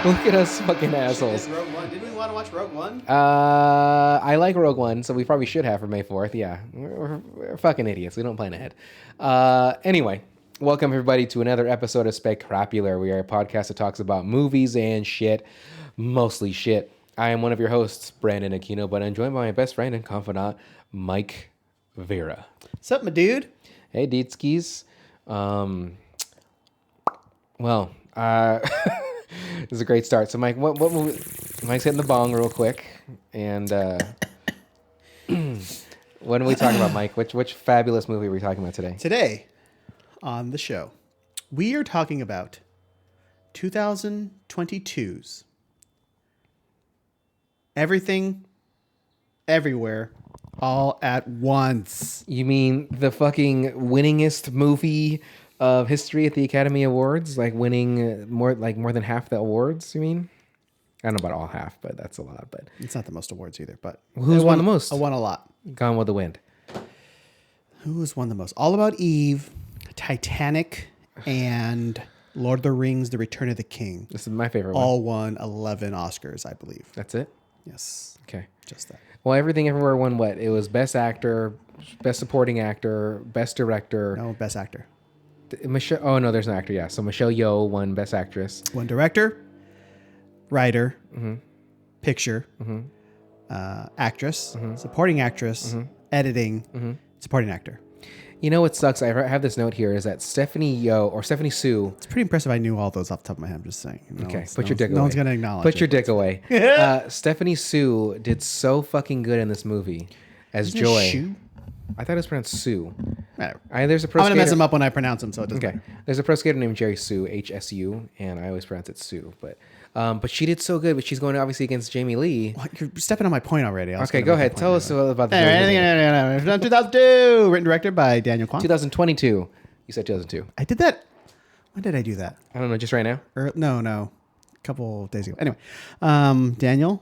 Look at us fucking assholes. Rogue One. Didn't we want to watch Rogue One? I like Rogue One, so we probably should have for May 4th. Yeah, we're fucking idiots. We don't plan ahead. Anyway, welcome everybody to another episode of Specrapular. We are a podcast that talks about movies and shit, mostly shit. I am one of your hosts, Brandon Aquino, but I'm joined by my best friend and confidant, Mike Vera. What's up, my dude? Hey, Deetskis. This is a great start. So, Mike, what movie? Mike's hitting the bong real quick, and what are we talking about, Mike? Which fabulous movie are we talking about today? Today on the show, we are talking about 2022's Everything, Everywhere, All at Once. You mean the fucking winningest movie of history at the Academy Awards? Like winning more than half the awards, you mean? I don't know about all half, but that's a lot. But It's not the most awards either, but who's won the most? I won a lot. Gone with the Wind. Who's won the most? All About Eve, Titanic, and Lord of the Rings, The Return of the King. This is my favorite one. All won 11 Oscars, I believe. That's it? Yes. Okay. Just that. Well, Everything Everywhere won what? It was Best Actor, Best Supporting Actor, Best Director. No, Best Actor. Michelle. Oh no, there's an actor. Yeah, so Michelle Yeoh won Best Actress. One director, writer, Mm-hmm. picture, actress, supporting actress, editing, supporting actor. You know what sucks? I have this note here is that Stephanie Sue. It's pretty impressive. I knew all those off the top of my head. I'm just saying. Okay, put your dick away. No one's gonna acknowledge. Put your it. dick away. Stephanie Sue did so fucking good in this movie as Isn't it Joy. Sue? I thought it was pronounced Sue. Whatever. There's a pro I'm gonna mess skater- him up when I pronounce him, so it doesn't. Okay. There's a pro skater named Jerry Sue, HSU, and I always pronounce it Sue. But she did so good. But she's going obviously against Jamie Lee. Well, you're stepping on my point already. Okay, go ahead. Tell us about the Anything, 2002, written and directed by Daniel Kwan. 2022. You said 2002. I did that. When did I do that? I don't know. Just right now. No, a couple of days ago. Anyway, Daniel,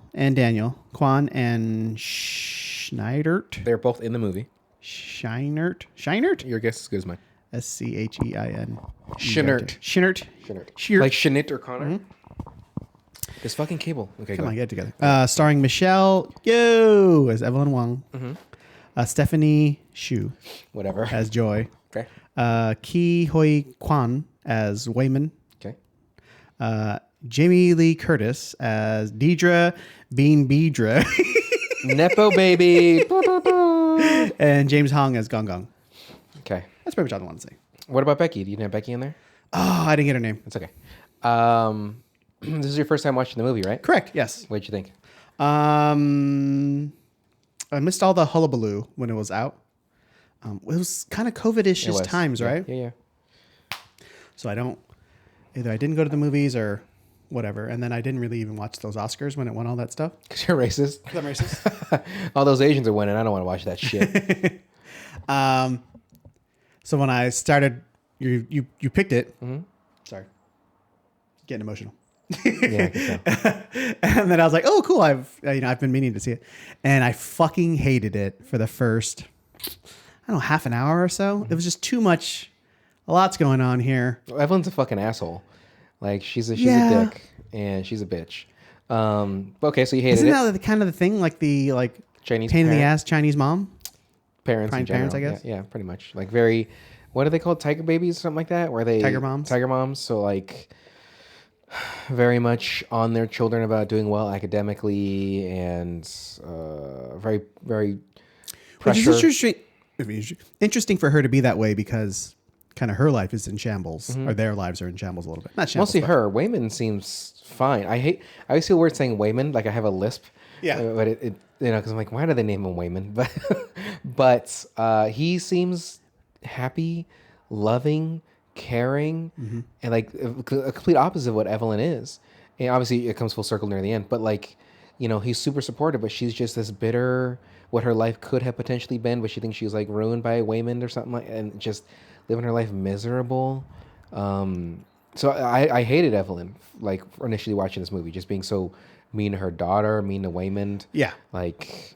Quan and Scheinert. They're both in the movie. Scheinert. Your guess is as good as mine. Schein. Scheinert. Scheinert. Like Scheinert or Connor. This fucking cable. Okay, Come go on, get it together. Starring Michelle Yeoh as Evelyn Wang. Stephanie Shu Whatever. as Joy. Okay. Ki Hoi Kwan as Wayman. Okay. Jamie Lee Curtis as Deidre Bean Beedra. Nepo baby. And James Hong as Gong Gong. Okay. That's pretty much all I want to say. What about Becky? Do you have Becky in there? Oh, I didn't get her name. That's okay. This is your first time watching the movie, right? Correct, yes. What'd you think? I missed all the hullabaloo when it was out. It was kind of COVID-ish times, right? Yeah. So I didn't go to the movies or whatever, and then I didn't really even watch those Oscars when it won all that stuff. Because you're racist. I'm racist. All those Asians are winning. I don't want to watch that shit. So when I started, you picked it. Sorry, getting emotional. Yeah, I can tell. And then I was like, oh, cool. I've been meaning to see it, and I fucking hated it for the first, I don't know, half an hour or so. It was just too much. A lot's going on here. Well, Evelyn's a fucking asshole. Like she's a dick and she's a bitch. Okay, so you hated Isn't it. that the kind of the thing, like the Chinese pain in the parent? ass Chinese mom? Parents in general. Parents, I guess. Yeah, pretty much. Like very, what are they called? Tiger babies, something like that. Where they Tiger moms. Tiger moms. So like, very much on their children about doing well academically and very very pressure. Which is interesting for her to be that way because kind of her life is in shambles, or their lives are in shambles a little bit. Not shambles. Mostly her. Wayman seems fine. I always feel weird saying Wayman. Like I have a lisp. Yeah. But it because I'm like, why do they name him Wayman? But he seems happy, loving, caring, and like a complete opposite of what Evelyn is. And obviously it comes full circle near the end. But like, he's super supportive, but she's just this bitter, what her life could have potentially been, but she thinks she's like ruined by Wayman or something like, and just living her life miserable. So I hated Evelyn, like initially watching this movie, just being so mean to her daughter, mean to Wayman. Yeah. Like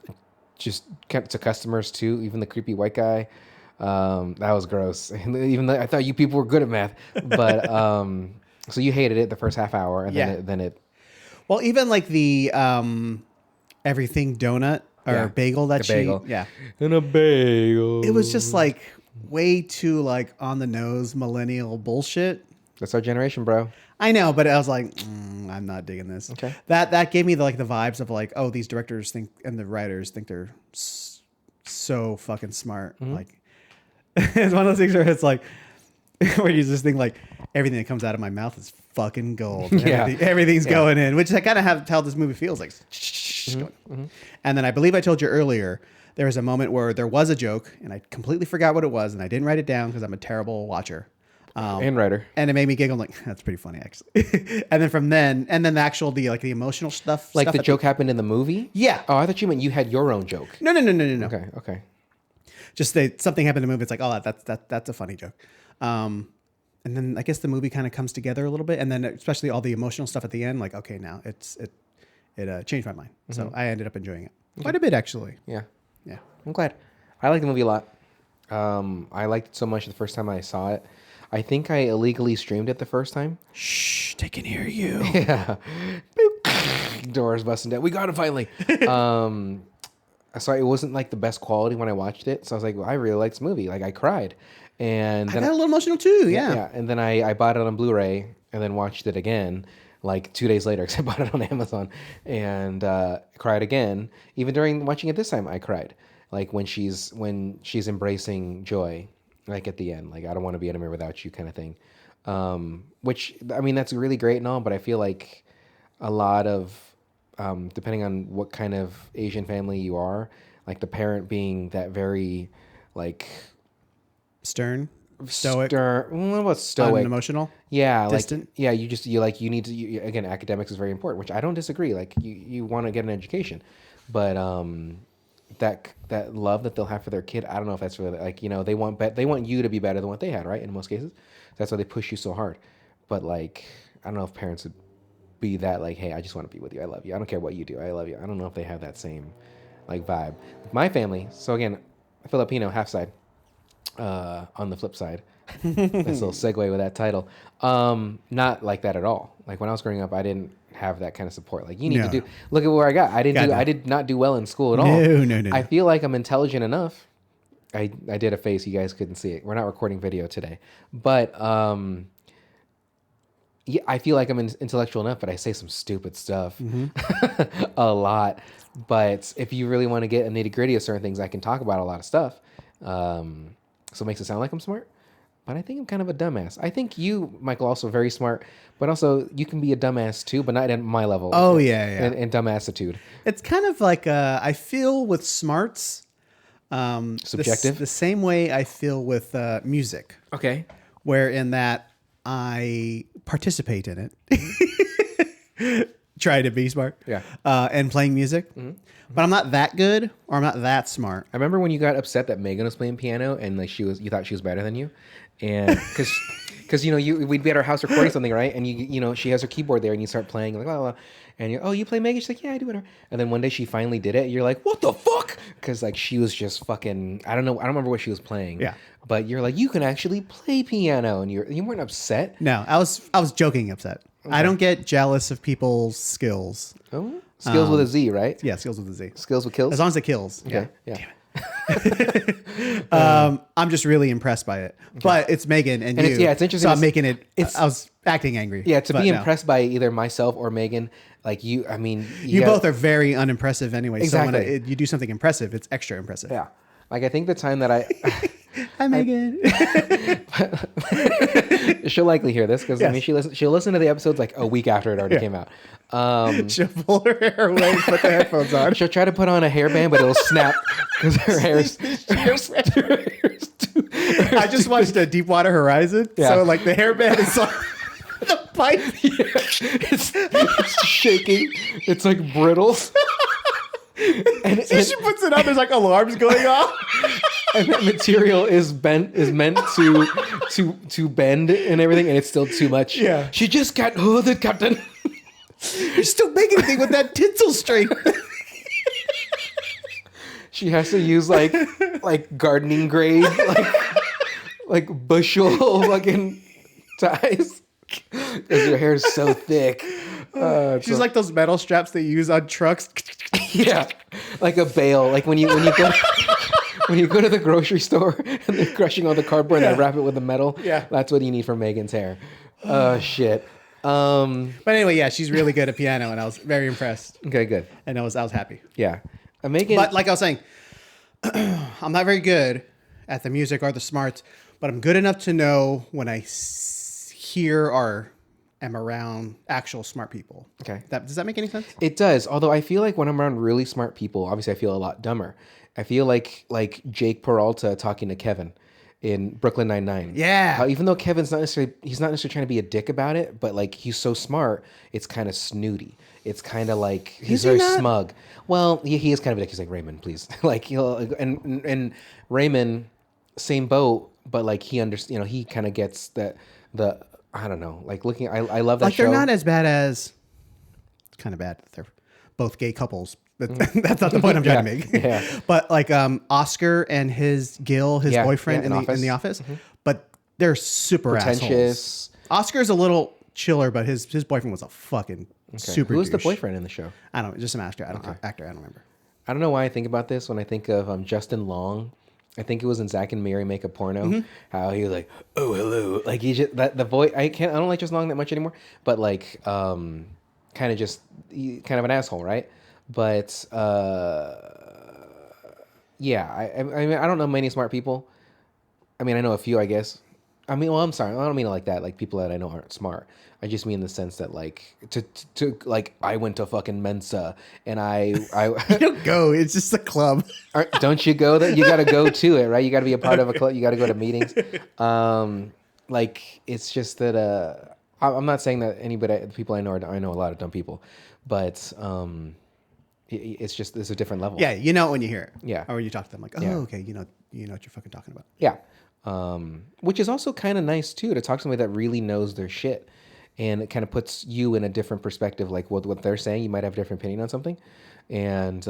just kept to customers too, even the creepy white guy. That was gross. Even though I thought you people were good at math, but so you hated it the first half hour, and then it Well, even like the everything donut or bagel that the bagel. yeah. And a bagel. It was just like way too like on the nose millennial bullshit. That's our generation, bro. I know, but I was like, I'm not digging this. Okay. That gave me the vibes of like, oh, these directors think and the writers think they're so fucking smart. Like, it's one of those things where it's like, where you just think like everything that comes out of my mouth is fucking gold. Yeah. Everything's going in, which I kind of have how this movie feels like. And then I believe I told you earlier, there was a moment where there was a joke and I completely forgot what it was and I didn't write it down because I'm a terrible watcher. And writer. And it made me giggle. I'm like, that's pretty funny, actually. and then the actual, the emotional stuff. Like stuff the joke happened in the movie? Yeah. Oh, I thought you meant you had your own joke. No. Okay. Just something happened in the movie. It's like, oh, that's a funny joke. And then I guess the movie kind of comes together a little bit. And then especially all the emotional stuff at the end, like, okay, now it changed my mind. So I ended up enjoying it quite a bit, actually. Yeah. Yeah. I'm glad. I like the movie a lot. I liked it so much the first time I saw it. I think I illegally streamed it the first time. Shh, they can hear you. Yeah. Doors busting down. We got it finally. So it wasn't like the best quality when I watched it. So I was like, well, I really like this movie. Like I cried. And then I got a little emotional too. Yeah. Yeah. And then I bought it on Blu-ray and then watched it again like 2 days later because I bought it on Amazon and cried again. Even during watching it this time, I cried. Like when she's embracing joy. Like at the end, like I don't want to be anywhere without you kind of thing. Which, I mean, that's really great and all, but I feel like a lot of, depending on what kind of Asian family you are, like the parent being that very like Stoic, what about stoic? unemotional. Yeah, distant. like yeah, you need to again, academics is very important, which I don't disagree. Like you want to get an education, but that love that they'll have for their kid, I don't know if that's really like, you know, they want you to be better than what they had, right? In most cases, that's why they push you so hard. But like, I don't know if parents would be that like, hey, I just want to be with you, I love you, I don't care what you do, I love you. I don't know if they have that same like vibe. My family, so again, Filipino half side. On the flip side, this little segue with that title, not like that at all. Like when I was growing up, I didn't have that kind of support. Like you need to do. Look at where I got. I did not do well in school at all. No. I feel like I'm intelligent enough. I did a face. You guys couldn't see it. We're not recording video today, but yeah, I feel like I'm intellectual enough. But I say some stupid stuff a lot. But if you really want to get a nitty gritty of certain things, I can talk about a lot of stuff. So it makes it sound like I'm smart, but I think I'm kind of a dumbass. I think you, Michael, also very smart, but also you can be a dumbass too, but not at my level. Oh yeah. And dumbassitude. It's kind of like I feel with smarts, subjective. The same way I feel with music. Okay. Where in that I participate in it, try to be smart. Yeah. And playing music. Mm-hmm. But I'm not that good, or I'm not that smart. I remember when you got upset that Megan was playing piano, and like you thought she was better than you, and because you know we'd be at our house recording something, right? And you know she has her keyboard there, and you start playing like blah, blah, blah. And you're, oh, you play Megan? She's like, yeah, I do whatever. And then one day she finally did it. You're like, what the fuck? Because like she was just fucking, I don't know, I don't remember what she was playing. Yeah. But you're like, you can actually play piano, and you weren't upset. No, I was joking upset. Okay. I don't get jealous of people's skills. Oh. Skills with a Z, right? Yeah, skills with a Z. Skills with kills? As long as it kills. Okay. Yeah. Damn it. I'm just really impressed by it. Okay. But it's Megan and you. It's interesting. So I'm making it. I was acting angry. Yeah, to be impressed by either myself or Megan, like you, I mean. You both are very unimpressive anyway. Exactly. So when you do something impressive, it's extra impressive. Yeah. Like I think the time that I. Hi, Megan. She'll likely hear this because I mean she'll listen to the episodes like a week after it already came out. She'll pull her hair away and put the headphones on. She'll try to put on a hairband, but it'll snap because her hair is too. I just watched Deepwater Horizon, so like the hairband is like the pipe. Yeah. It's shaking. It's like brittle. And she puts it on. There's like alarms going off. And that material is meant to bend and everything, and it's still too much. Yeah. She just got the captain. You're still making anything with that tinsel string. She has to use like gardening grade, like bushel fucking ties. Because your hair is so thick. She's like those metal straps they use on trucks. Yeah, like a bale. Like when you go when you go to the grocery store and they're crushing all the cardboard and they wrap it with the metal. Yeah. That's what you need for Megan's hair. Oh shit. But anyway, yeah, she's really good at piano, and I was very impressed. Okay, good. And I was happy. Yeah, Megan. But like I was saying, I'm not very good at the music or the smarts, but I'm good enough to know when I hear or am around actual smart people. Okay. Does that make any sense? It does. Although I feel like when I'm around really smart people, obviously I feel a lot dumber. I feel like Jake Peralta talking to Kevin in Brooklyn Nine-Nine. Yeah. Even though Kevin's not necessarily trying to be a dick about it, but like he's so smart, it's kind of snooty. It's kind of like he's very smug. Well, he is kind of a dick. He's like, Raymond, please. Like he'll and Raymond, same boat, but like he understands. He kind of gets that I don't know. Like looking, I love that like show. They're not as bad as. It's kind of bad that they're both gay couples. But that's not the point I'm trying to make. Yeah. But like Oscar and his boyfriend in the office, but they're super pretentious. assholes. Oscar's a little chiller, but his boyfriend was a fucking super. Who's the douche. boyfriend in the show? I don't. Just some actor. I don't remember. I don't know why I think about this when I think of Justin Long. I think it was in Zack and Miri Make a Porno. How he was like, oh hello, like he just the voice. I don't like Justin Long that much anymore. But like, kind of an asshole, right? But yeah, I mean, I don't know many smart people. I mean, I know a few, I guess. I mean, well, I'm sorry, I don't mean it like that. Like people that I know aren't smart. I just mean in the sense that like to like I went to fucking Mensa and I You don't go. It's just a club. Don't you go there? You got to go to it, right? You got to be a part of a club. You got to go to meetings. Like it's just that I'm not saying that anybody, the people I know a lot of dumb people, but it's a different level. Yeah, you know it when you hear it. Yeah. Or when you talk to them, like, oh, okay, you know what you're fucking talking about. Yeah. Which is also kind of nice too, to talk to somebody that really knows their shit, and it kind of puts you in a different perspective. Like what they're saying, you might have a different opinion on something, and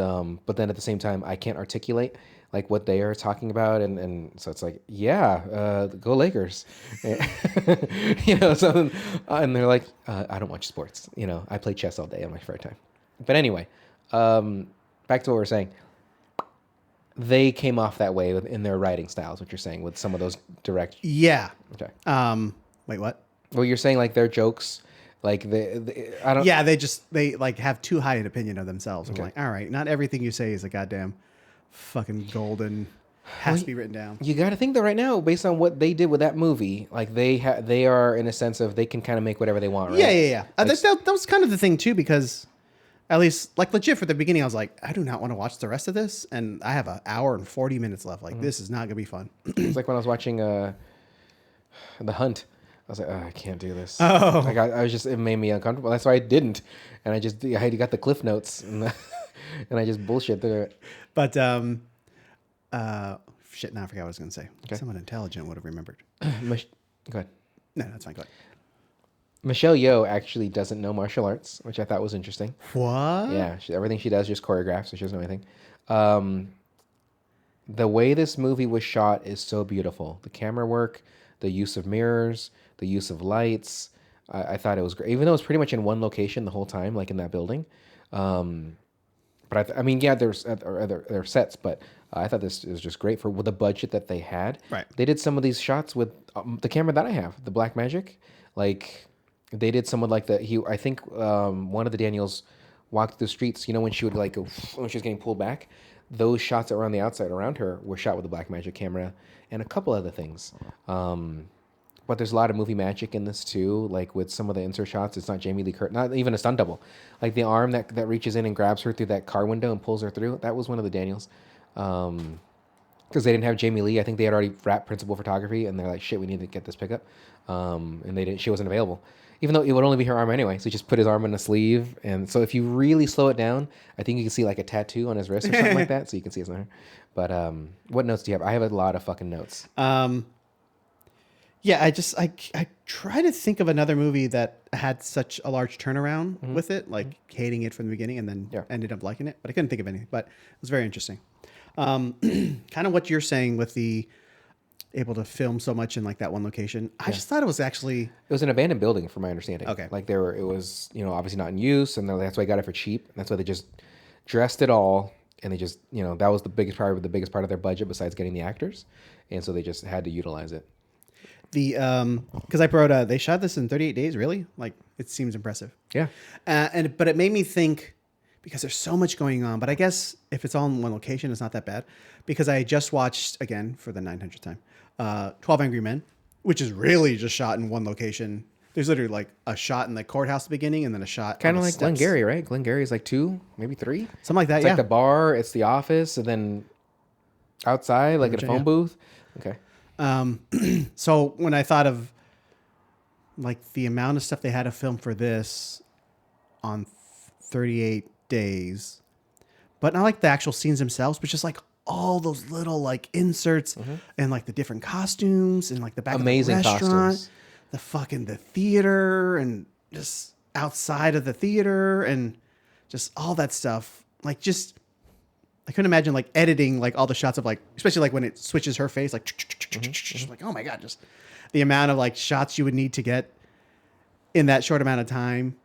but then at the same time, I can't articulate like what they are talking about, and so it's like, yeah, go Lakers, something, and they're like, I don't watch sports, I play chess all day on my spare time. But anyway, back to what we're saying. They came off that way in their writing styles, what you're saying, with some of those direct. Yeah. Okay. Wait, what? Well, you're saying like their jokes, like I don't. Yeah, they like have too high an opinion of themselves. Okay. I'm like, all right, not everything you say is a goddamn fucking golden has to be written down. You got to think that right now, based on what they did with that movie, like they are in a sense of they can kind of make whatever they want, right? Yeah. Like, that was kind of the thing too, because. At least, like legit, for the beginning, I was like, I do not want to watch the rest of this, and I have an hour and 40 minutes left. Like, this is not gonna be fun. It's like when I was watching The Hunt. I was like, I can't do this. Oh, like I was just, it made me uncomfortable. That's why I didn't, and I got the cliff notes, and I just bullshit through it. But shit, now I forgot what I was gonna say. Okay. Someone intelligent would have remembered. Go ahead. No, that's fine. Go ahead. Michelle Yeoh actually doesn't know martial arts, which I thought was interesting. What? Yeah, everything she does is just choreographed, so she doesn't know anything. The way this movie was shot is so beautiful. The camera work, the use of mirrors, the use of lights. I thought it was great, even though it was pretty much in one location the whole time, like in that building. But I mean, yeah, there are sets, but I thought this was just great with the budget that they had. Right. They did some of these shots with the camera that I have, the Blackmagic, like. They did someone like I think one of the Daniels walked the streets, when she would when she was getting pulled back, those shots that were on the outside around her were shot with the Blackmagic camera and a couple other things. But there's a lot of movie magic in this too, like with some of the insert shots. It's not Jamie Lee Curtis, not even a stunt double. Like the arm that reaches in and grabs her through that car window and pulls her through, that was one of the Daniels. Because they didn't have Jamie Lee. I think they had already wrapped principal photography and they're like, shit, we need to get this pickup. And she wasn't available. Even though it would only be her arm anyway. So he just put his arm in a sleeve. And so if you really slow it down, I think you can see like a tattoo on his wrist or something like that. So you can see it's not her. But what notes do you have? I have a lot of fucking notes. Yeah, I try to think of another movie that had such a large turnaround with it, like hating it from the beginning and then ended up liking it. But I couldn't think of anything. But it was very interesting. Kind of what you're saying with the able to film so much in like that one location. I just thought it was actually It was an abandoned building, from my understanding. Okay. Like it was, obviously not in use, and that's why I got it for cheap. That's why they just dressed it all, and they just, that was the biggest part of their budget besides getting the actors, and so they just had to utilize it. the because I wrote they shot this in 38 days. Really, like it seems impressive. Yeah. But it made me think because there's so much going on. But I guess if it's all in one location, it's not that bad. Because I just watched again for the 900th time, 12 Angry Men, which is really just shot in one location. There's literally like a shot in the courthouse at the beginning and then a shot Kind on of the like steps. Glengarry, right? Glengarry is like 2, maybe 3. Something like that. It's Yeah. like the bar, it's the office, and then outside, like at a phone booth. Okay. So when I thought of like the amount of stuff they had to film for this on 38 days, but not like the actual scenes themselves, but just like all those little like inserts and like the different costumes and like the back Amazing of the restaurant, costumes. the theater and just outside of the theater and just all that stuff. Like just, I couldn't imagine like editing like all the shots of like, especially like when it switches her face, like, like, oh my God, just the amount of like shots you would need to get in that short amount of time.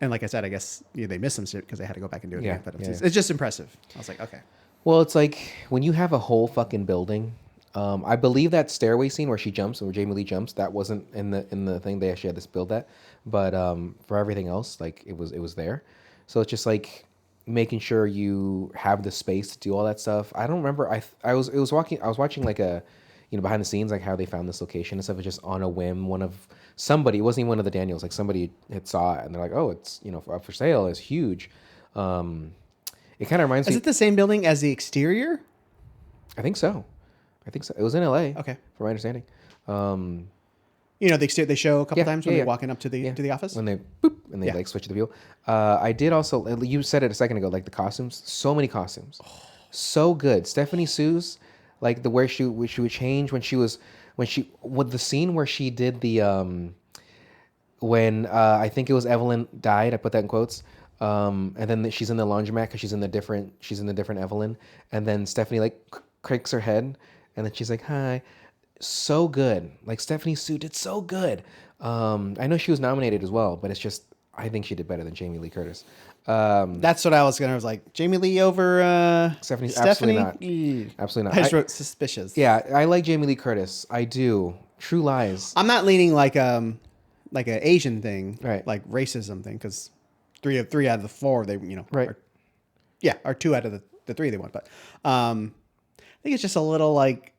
And like I said, I guess they missed some shit because they had to go back and do it Yeah, again. But yeah. it's just impressive. I was like, okay. Well, it's like when you have a whole fucking building. I believe that stairway scene where she jumps, where Jamie Lee jumps, that wasn't in the thing. They actually had to build that, but for everything else, like it was there. So it's just like making sure you have the space to do all that stuff. I don't remember. I was watching like a, behind the scenes, like how they found this location and stuff. It's just on a whim. Somebody, it wasn't even one of the Daniels. Like somebody had saw it and they're like, oh, it's up for sale. It's huge. It kind of reminds me. Is it the same building as the exterior? I think so. It was in LA. Okay. From my understanding. They show a couple times when yeah. they're walking up to the office. When they boop and they like switch the view. I did also. You said it a second ago. Like the costumes. So many costumes. So good. Stephanie Sue's like the where she would change with the scene where she did the when I think it was Evelyn died. I put that in quotes. And then she's in the laundromat because she's in the different Evelyn. And then Stephanie like cracks her head. And then she's like, hi. So good. Like Stephanie Sue did so good. I know she was nominated as well, but it's just, I think she did better than Jamie Lee Curtis. That's what I was gonna. I was like Jamie Lee over Stephanie. Stephanie. Absolutely not. Absolutely not. I just wrote suspicious. Yeah, I like Jamie Lee Curtis. I do. True Lies. I'm not leaning like an Asian thing, Right. like racism thing, because three out of the 4 they Right. or 2 out of the 3 they won, but I think it's just a little like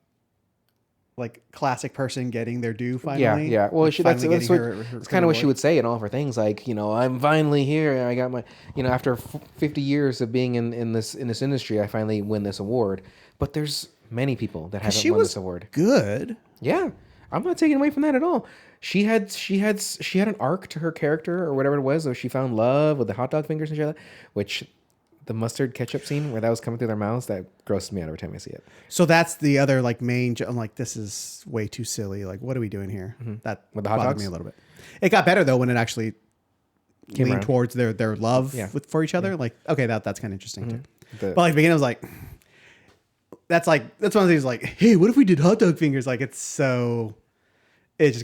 classic person getting their due finally. Yeah. Well, like that's getting what, it's kind of what she would say in all of her things. Like, I'm finally here. I got my, after 50 years of being in this industry, I finally win this award. But there's many people that haven't won this award. Good. Yeah, I'm not taking away from that at all. She had an arc to her character or whatever it was. Though she found love with the hot dog fingers and shit like that, which. The mustard ketchup scene where that was coming through their mouths, that grosses me out every time I see it. So that's the other like main. I'm like, this is way too silly. Like, what are we doing here? That With the hot bothered dogs? me a little bit. It got better though when it actually leaned around. towards their love for each other. Like, okay, that's kind of interesting too. But like the beginning, I was like, that's one of the things. Like, hey, what if we did hot dog fingers? Like, it just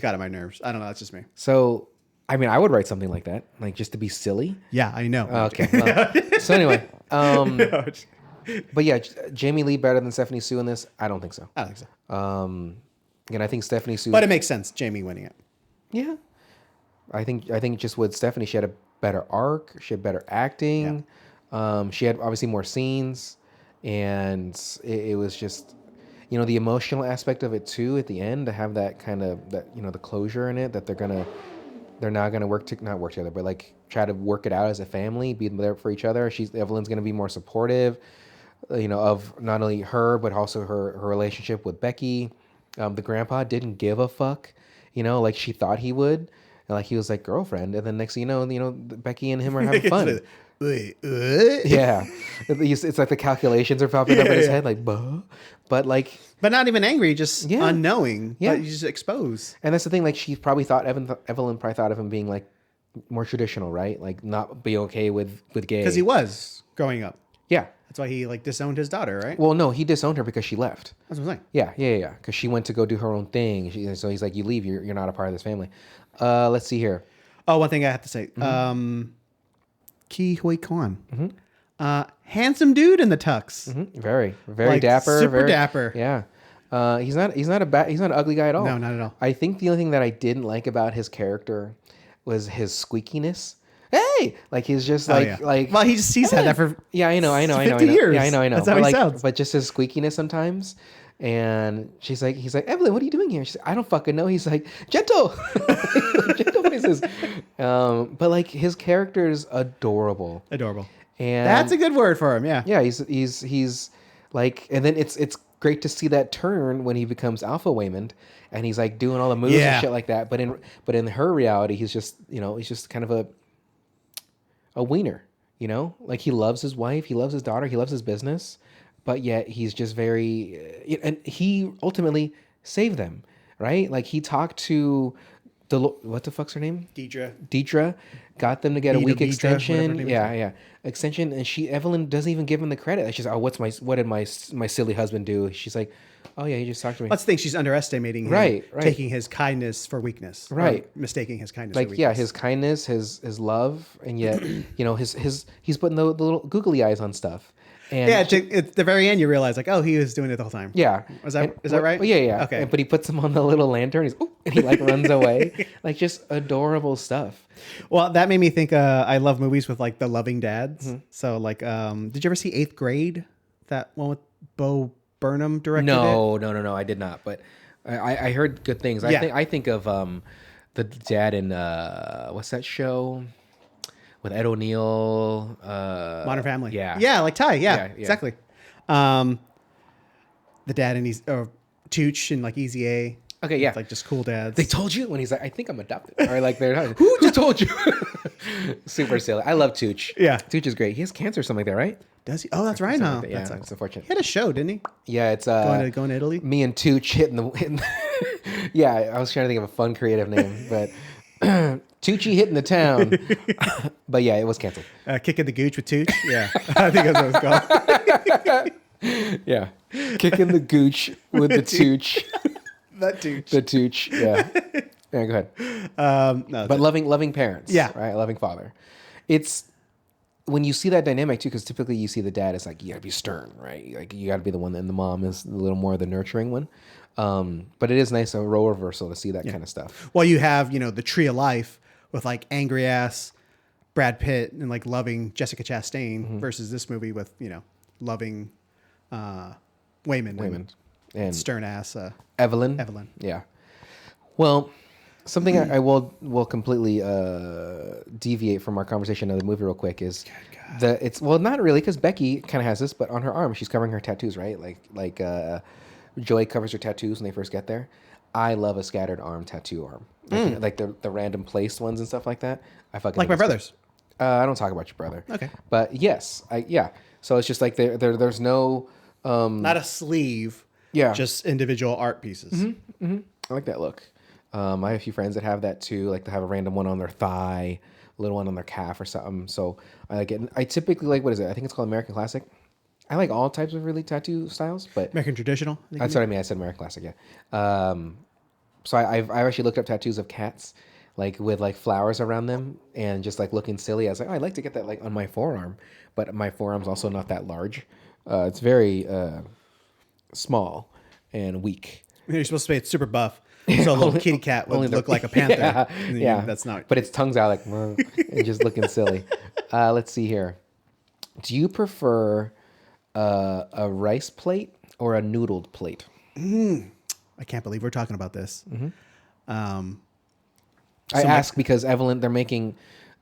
got on my nerves. I don't know. That's just me. So, I mean, I would write something like that, like just to be silly. Yeah, I know. Okay. Well, so anyway, but yeah, Jamie Lee better than Stephanie Sue in this? I don't think so. I don't think so. Again, I think Stephanie Sue. But it makes sense, Jamie winning it. Yeah, I think just with Stephanie, she had a better arc. She had better acting. She had obviously more scenes, and it was just, the emotional aspect of it too. At the end, to have that kind of the closure in it, that they're not gonna not work together, but like try to work it out as a family, be there for each other. Evelyn's gonna be more supportive, of not only her but also her relationship with Becky. The grandpa didn't give a fuck, like she thought he would, and like he was like girlfriend, and then next thing you know, Becky and him are having fun. Yeah, it's like the calculations are popping up in his head, like, but like. But not even angry, just unknowing. Yeah. But you just expose. And that's the thing. Like she probably thought Evelyn probably thought of him being like more traditional, right? Like not be okay with gay. Because he was growing up. Yeah. That's why he like disowned his daughter, right? Well, no, he disowned her because she left. That's what I'm saying. Yeah. Because she went to go do her own thing. So he's like, you leave. You're not a part of this family. Let's see here. Oh, one thing I have to say. Ki Hui Kwan. Handsome dude in the tux. Very Like, dapper. super very dapper. Yeah. He's not an ugly guy at all. No, not at all. I think the only thing that I didn't like about his character was his squeakiness. Hey, like he's just like. Well, he's had that for Yeah, I know. 50 years. Yeah, I know. That's how but he sounds. But just his squeakiness sometimes. And he's like, Evelyn, what are you doing here? She's like, I don't fucking know. He's like, gentle, gentle voices. But like his character is adorable. Adorable. And That's a good word for him. Yeah. yeah, he's like, and then it's great to see that turn when he becomes Alpha Waymond, and he's like doing all the moves Yeah. and shit like that. But in her reality, he's just kind of a wiener, like he loves his wife, he loves his daughter, he loves his business, but yet he's just very, and he ultimately saved them, right? Like he talked to what the fuck's her name? Deidre got them to get a week Deidre, whatever her extension. name is. Yeah, extension, and Evelyn doesn't even give him the credit. She's what did my silly husband do? She's like, oh yeah, he just talked to me. Let's think she's underestimating him, Right. taking his kindness for weakness, or Right. mistaking his kindness Like for weakness. yeah, his kindness, his love, and yet his he's putting the little googly eyes on stuff. And Yeah, at the very end, you realize like, oh, he was doing it the whole time. yeah, Is that right? Well, yeah. Okay. But he puts him on the little lantern. And he like runs away, like just adorable stuff. Well, that made me think. I love movies with like the loving dads. So like, did you ever see Eighth Grade? That one with Bo Burnham directed it. No, I did not. But I heard good things. Yeah. I think of the dad in what's that show with Ed O'Neill? Modern Family. Yeah. Yeah, like Ty. Yeah, Yeah. exactly. The dad in Tooch and like Easy A. Okay, yeah. Like just cool dads. They told you when he's like, I think I'm adopted, or like they're who told you? Super silly. I love Tooch. Yeah. Tooch is great. He has cancer or something like that, right? Does he? Oh, that's right. Something Huh? like that. Yeah, That sucks. it's unfortunate. He had a show, didn't he? Yeah, it's Going to Italy. me and Tooch hitting the. Yeah, I was trying to think of a fun creative name, but Toochie hitting the town. But yeah, it was canceled. Kicking the gooch with Tooch. Yeah, I think that's what it's called. Yeah, kicking the gooch with the Tooch. That Tooch. The Tooch. Yeah. Yeah, go ahead. No, But loving parents. Yeah. Right. Loving father. It's when you see that dynamic too, because typically you see the dad is like, you gotta be stern, right? Like you gotta be the one, and the mom is a little more the nurturing one. But it is nice, a role reversal to see that kind of stuff. well, you have the Tree of Life with like angry ass Brad Pitt and like loving Jessica Chastain versus this movie with loving Waymond And stern ass Evelyn. Yeah. Well, something I will completely deviate from our conversation of the movie real quick is it's not really, because Becky kind of has this, but on her arm she's covering her tattoos, right? Like Joy covers her tattoos when they first get there. I love a scattered arm tattoo arm, like the random placed ones and stuff like that. I fucking like my brothers. I don't talk about your brother. Okay. But yes, So it's just like there's no Not a sleeve. Yeah. Just individual art pieces. I like that look. I have a few friends that have that too. Like they have a random one on their thigh, a little one on their calf or something. So I like it. I typically like, what is it? I think it's called American Classic. I like all types of really tattoo styles, but American traditional. that's what I mean. I said American Classic, yeah. So I've actually looked up tattoos of cats, like with like flowers around them and just like looking silly. I was like, oh, I'd like to get that like on my forearm, but my forearm's also not that large. It's very small and weak. You're supposed to say it's super buff. So a little kitty cat would look like a panther. Yeah, That's not. But its tongue's out like and just looking silly. Let's see here. Do you prefer a rice plate or a noodled plate? I can't believe we're talking about this. I ask because Evelyn, they're making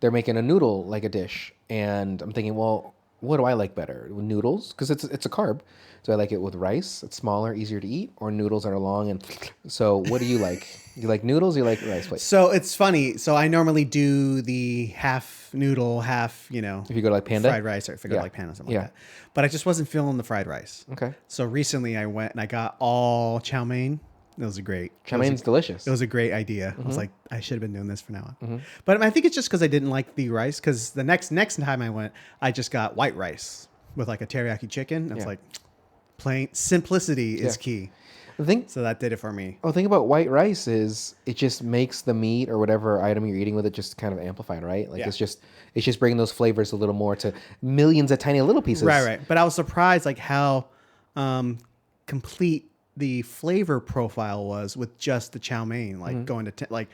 a noodle like a dish, and I'm thinking, well, what do I like better? Noodles, because it's a carb. So I like it with rice. It's smaller, easier to eat, or noodles that are long. And so, what do you like? You like noodles? Or you like rice plate? So it's funny. So I normally do the half noodle, half If you go to like Panda, fried rice, or if I go to like Panda, something Yeah. like that. But I just wasn't feeling the fried rice. Okay. So recently I went and I got all chow mein. It was a great. Chow mein's delicious. It was a great idea. I was like, I should have been doing this from now on. But I think it's just because I didn't like the rice. Because the next time I went, I just got white rice. with like a teriyaki chicken. It's Yeah. like plain simplicity is Yeah. key. The thing, So that did it for me. the thing about white rice is it just makes the meat or whatever item you're eating with it just kind of amplified, right? Like Yeah. it's just bringing those flavors a little more to millions of tiny little pieces. Right. But I was surprised like how complete the flavor profile was with just the chow mein. Like going to like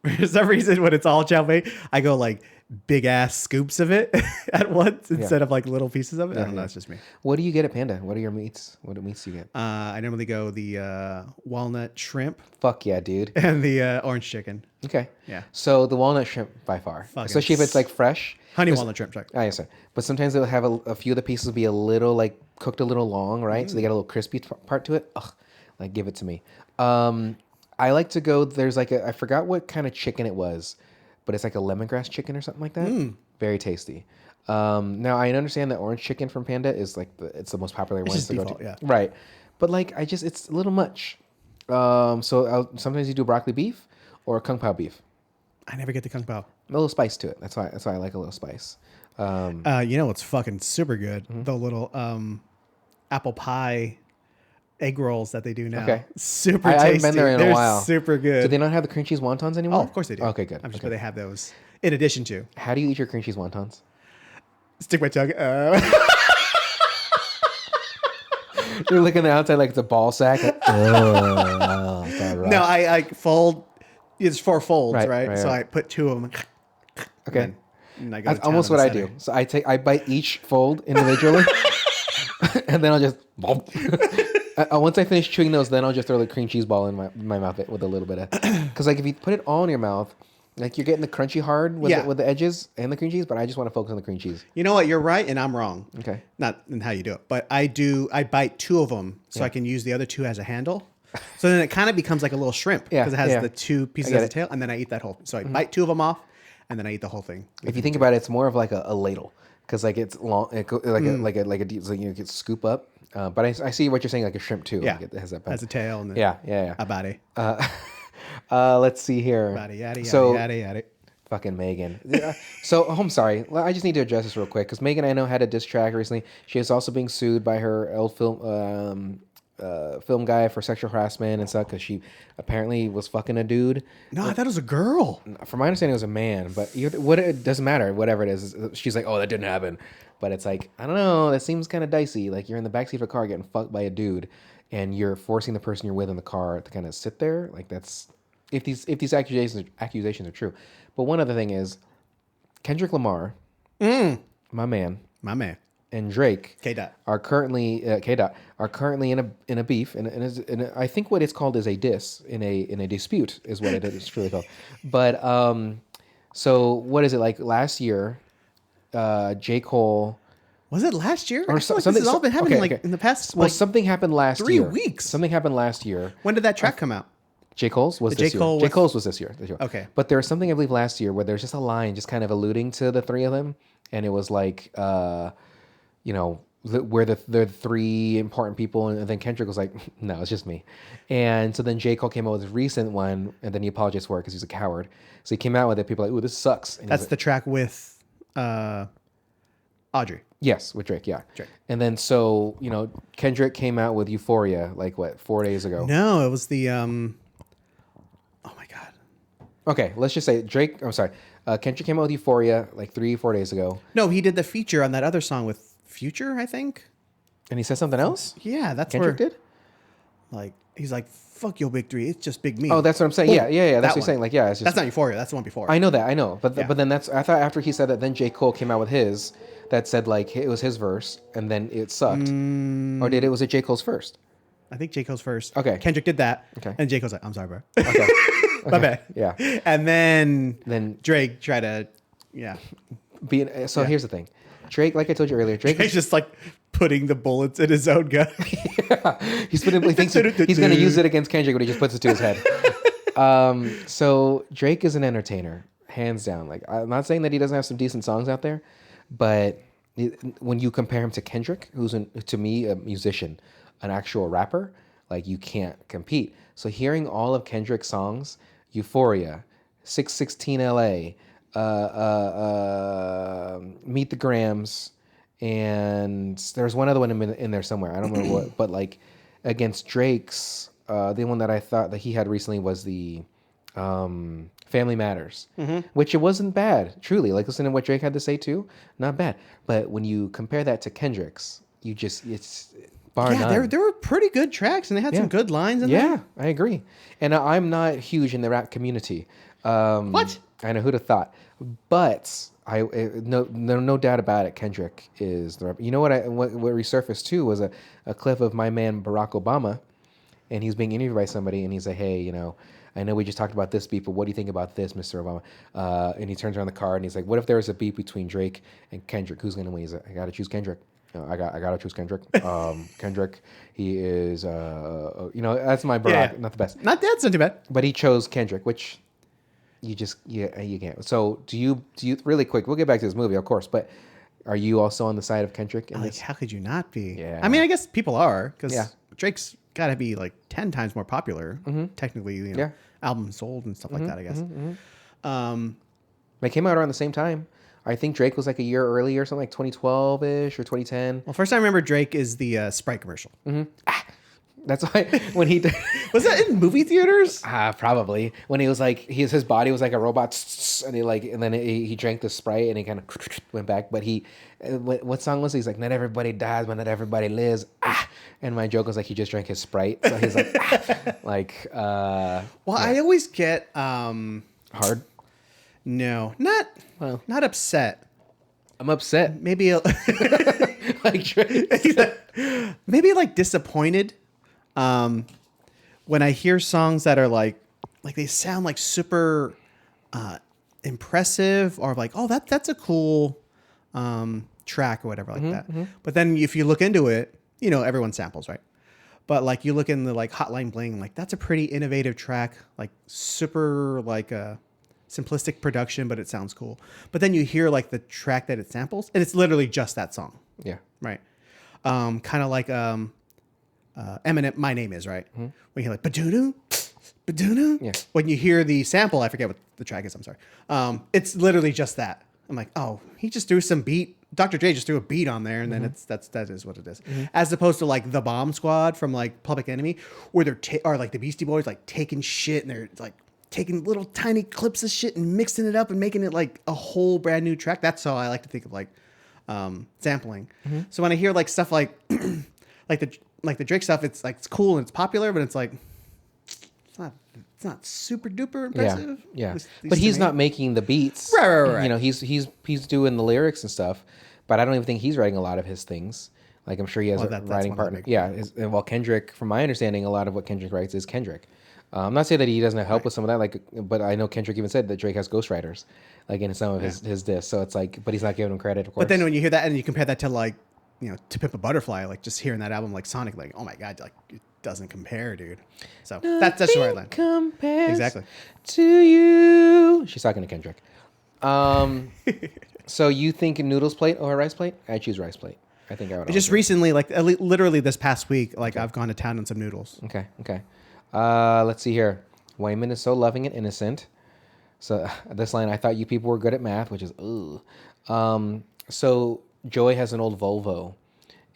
for some reason when it's all chow mein, I go like big ass scoops of it at once instead of like little pieces of it. I don't know. That's just me. What do you get at Panda? What are your meats? What meats do you get? I normally go the walnut shrimp Fuck yeah, dude. and the orange chicken. Okay. Yeah. So the walnut shrimp by far, especially if it's like fresh. Honey walnut shrimp. Sorry. Ah, yes, sir. But sometimes they'll have a few of the pieces be a little like cooked a little long, right? So they get a little crispy part to it. Ugh, like give it to me. I like to go. There's like I forgot what kind of chicken it was, but it's like a lemongrass chicken or something like that. Very tasty. Now I understand that orange chicken from Panda is like it's the most popular one just to go default, to. yeah. Right. But like it's a little much. So sometimes you do broccoli beef or kung pao beef. I never get the kung pao. A little spice to it. That's why I like a little spice. You know what's fucking super good? The little apple pie egg rolls that they do now. Okay. Super I tasty. haven't been there in a They're while. super good. Do they not have the cream cheese wontons anymore? Oh, of course they do. Okay, good. I'm just Okay. sure they have those in addition to. How do you eat your cream cheese wontons? Stick my tongue. You're looking at the outside like it's a ball sack. Like, oh, it's all right. No, I fold. It's 4 folds, Right, right? right, So right. I put 2 of them. Okay. And I go That's to town almost in what the I do. center. So I bite each fold individually, and then I'll just. Once I finish chewing those, then I'll just throw the cream cheese ball in my mouth with a little bit of. Because like if you put it all in your mouth, like you're getting the crunchy hard with the edges and the cream cheese, but I just want to focus on the cream cheese. You know what? You're right, and I'm wrong. Okay. Not in how you do it, but I bite 2 of them so I can use the other 2 as a handle. So then it kind of becomes like a little shrimp because it has the 2 pieces as a tail, and then I eat that whole. So I bite 2 of them off, and then I eat the whole thing. If you think about it, it's more of like a ladle because like it's long, like a deep, so you can scoop up. But I see what you're saying, like a shrimp too. Yeah, like it has that. has a tail and then Yeah. a body. Let's see here. Yada yada So yada yada. fucking Megan. So I'm sorry. I just need to address this real quick because Megan I know had a diss track recently. She is also being sued by her old film guy for sexual harassment and stuff because she apparently was fucking a dude. No, I thought it was a girl. From my understanding, it was a man. But it doesn't matter. Whatever it is, she's like, oh, that didn't happen. But it's like I don't know. That seems kind of dicey. Like you're in the backseat of a car getting fucked by a dude, and you're forcing the person you're with in the car to kind of sit there. Like that's if these accusations are true. But one other thing is, Kendrick Lamar, my man, and Drake K-Dot. are currently in a beef, and I think what it's called is a diss in a dispute is what it is truly called. But so what is it like last year? J. Cole. Was it last year? Or I feel like something. this has all been happening okay. in the past. Well, Like, something happened last 3 year. weeks. Something happened last year. when did that track come out? J. Cole's was The this J. year. Cole J. with- Cole's was this year. Okay. But there was something I believe last year where there's just a line just kind of alluding to the 3 of them, and it was like, we're the 3 important people, and then Kendrick was like, no, it's just me. And so then J. Cole came out with a recent one, and then he apologized for it because he's a coward. So he came out with it. People were like, ooh, this sucks. And That's the track with Audrey. Yes, with Drake, yeah. Drake. And then so, Kendrick came out with Euphoria, like what, 4 days ago? No, it was the oh my god. Okay, let's just say Kendrick came out with Euphoria like 3-4 days ago. No, he did the feature on that other song with Future, I think. And he said something else? Yeah, that's Kendrick where did? like he's like, fuck your big 3, it's just big me. Oh, that's what I'm saying. Boom. Yeah. That's That what I'm one. saying. Like, yeah, it's just That's not Euphoria, that's the one before. I know that, I know. But Yeah. but then I thought after he said that, then J. Cole came out with his that said like it was his verse and then it sucked. Or was it J. Cole's first? I think J. Cole's first. Okay. Kendrick did that. Okay. And J. Cole's like, I'm sorry, bro. Okay. My bad. Yeah. And then Then Drake tried to, here's the thing. Drake, like I told you earlier, Drake He's just like putting the bullets in his own gun. he thinks he's going to use it against Kendrick, but he just puts it to his head. So Drake is an entertainer, hands down. Like I'm not saying that he doesn't have some decent songs out there, but when you compare him to Kendrick, who's to me a musician, an actual rapper, like you can't compete. So hearing all of Kendrick's songs, Euphoria, 616 LA, Meet the Grams, and there's one other one in there somewhere. I don't remember what, but like against Drake's, the one that I thought that he had recently was the Family Matters, which it wasn't bad. Truly, like listening to what Drake had to say too, not bad. But when you compare that to Kendrick's, it's bar none. there were pretty good tracks, and they had some good lines in there. Yeah, I agree. And I'm not huge in the rap community. What? I know who'd have thought, but no doubt about it. Kendrick is the rap. You know what resurfaced too was a clip of my man Barack Obama, and he's being interviewed by somebody, and he's like, hey, I know we just talked about this beef, but what do you think about this, Mr. Obama? And he turns around the car and he's like, what if there was a beef between Drake and Kendrick? Who's gonna win? He's like, I gotta choose Kendrick. I gotta choose Kendrick. Kendrick, he is, that's my Barack, not the best. That's not too bad. But he chose Kendrick, which you can't. So do you really quick? We'll get back to this movie, of course, but are you also on the side of Kendrick in this? How could you not be? Yeah. I mean, I guess people are, because Drake's got to be like 10 times more popular, technically, albums sold and stuff like that, I guess. They came out around the same time. I think Drake was like a year earlier, something like 2012-ish or 2010. Well, first I remember Drake is the Sprite commercial. That's why when he was that in movie theaters? Probably when he was like his body was like a robot, and then he drank the Sprite and he kind of went back. But what song was it? He's like, not everybody dies, but not everybody lives. And my joke was like he just drank his Sprite, so he's like Well, I always get hard. No, not upset. I'm upset. Maybe like maybe like disappointed. When I hear songs that are like they sound like super impressive, or like, oh, that's a cool track or whatever like that. But then if you look into it, everyone samples, right? But like you look in the like Hotline Bling, like that's a pretty innovative track, like super like simplistic production, but it sounds cool. But then you hear like the track that it samples, and it's literally just that song. Yeah. Right. Kind of like Eminem, My Name Is, right? When you hear like Badoo, Badoo. Yeah. When you hear the sample, I forget what the track is. I'm sorry. It's literally just that. I'm like, oh, he just threw some beat. Dr. Dre just threw a beat on there, and then that is what it is. As opposed to like the Bomb Squad from like Public Enemy, where or like the Beastie Boys like taking shit and they're like taking little tiny clips of shit and mixing it up and making it like a whole brand new track. That's how I like to think of like sampling. So when I hear like stuff like like the Drake stuff, it's like it's cool and it's popular, but it's like it's not super duper impressive. Yeah. But he's not making the beats. Right. He's doing the lyrics and stuff, but I don't even think he's writing a lot of his things. Like I'm sure he has a writing partner. Yeah. Well, Kendrick, from my understanding, a lot of what Kendrick writes is Kendrick. I'm not saying that he doesn't have help with some of that, but I know Kendrick even said that Drake has ghostwriters, like in some of his discs. So it's like, but he's not giving him credit, of course. But then when you hear that and you compare that to like, To Pimp a Butterfly, like just hearing that album like Sonic, like, oh my God, like it doesn't compare, dude. So that's where I land. Compares exactly to you. She's talking to Kendrick. So you think noodles plate or rice plate? I choose rice plate. I think I would. Just recently, like literally this past week, like I've gone to town on some noodles. Okay. Let's see here. Wayman is so loving and innocent. So this line, I thought you people were good at math, which is ugh. So Joy has an old Volvo,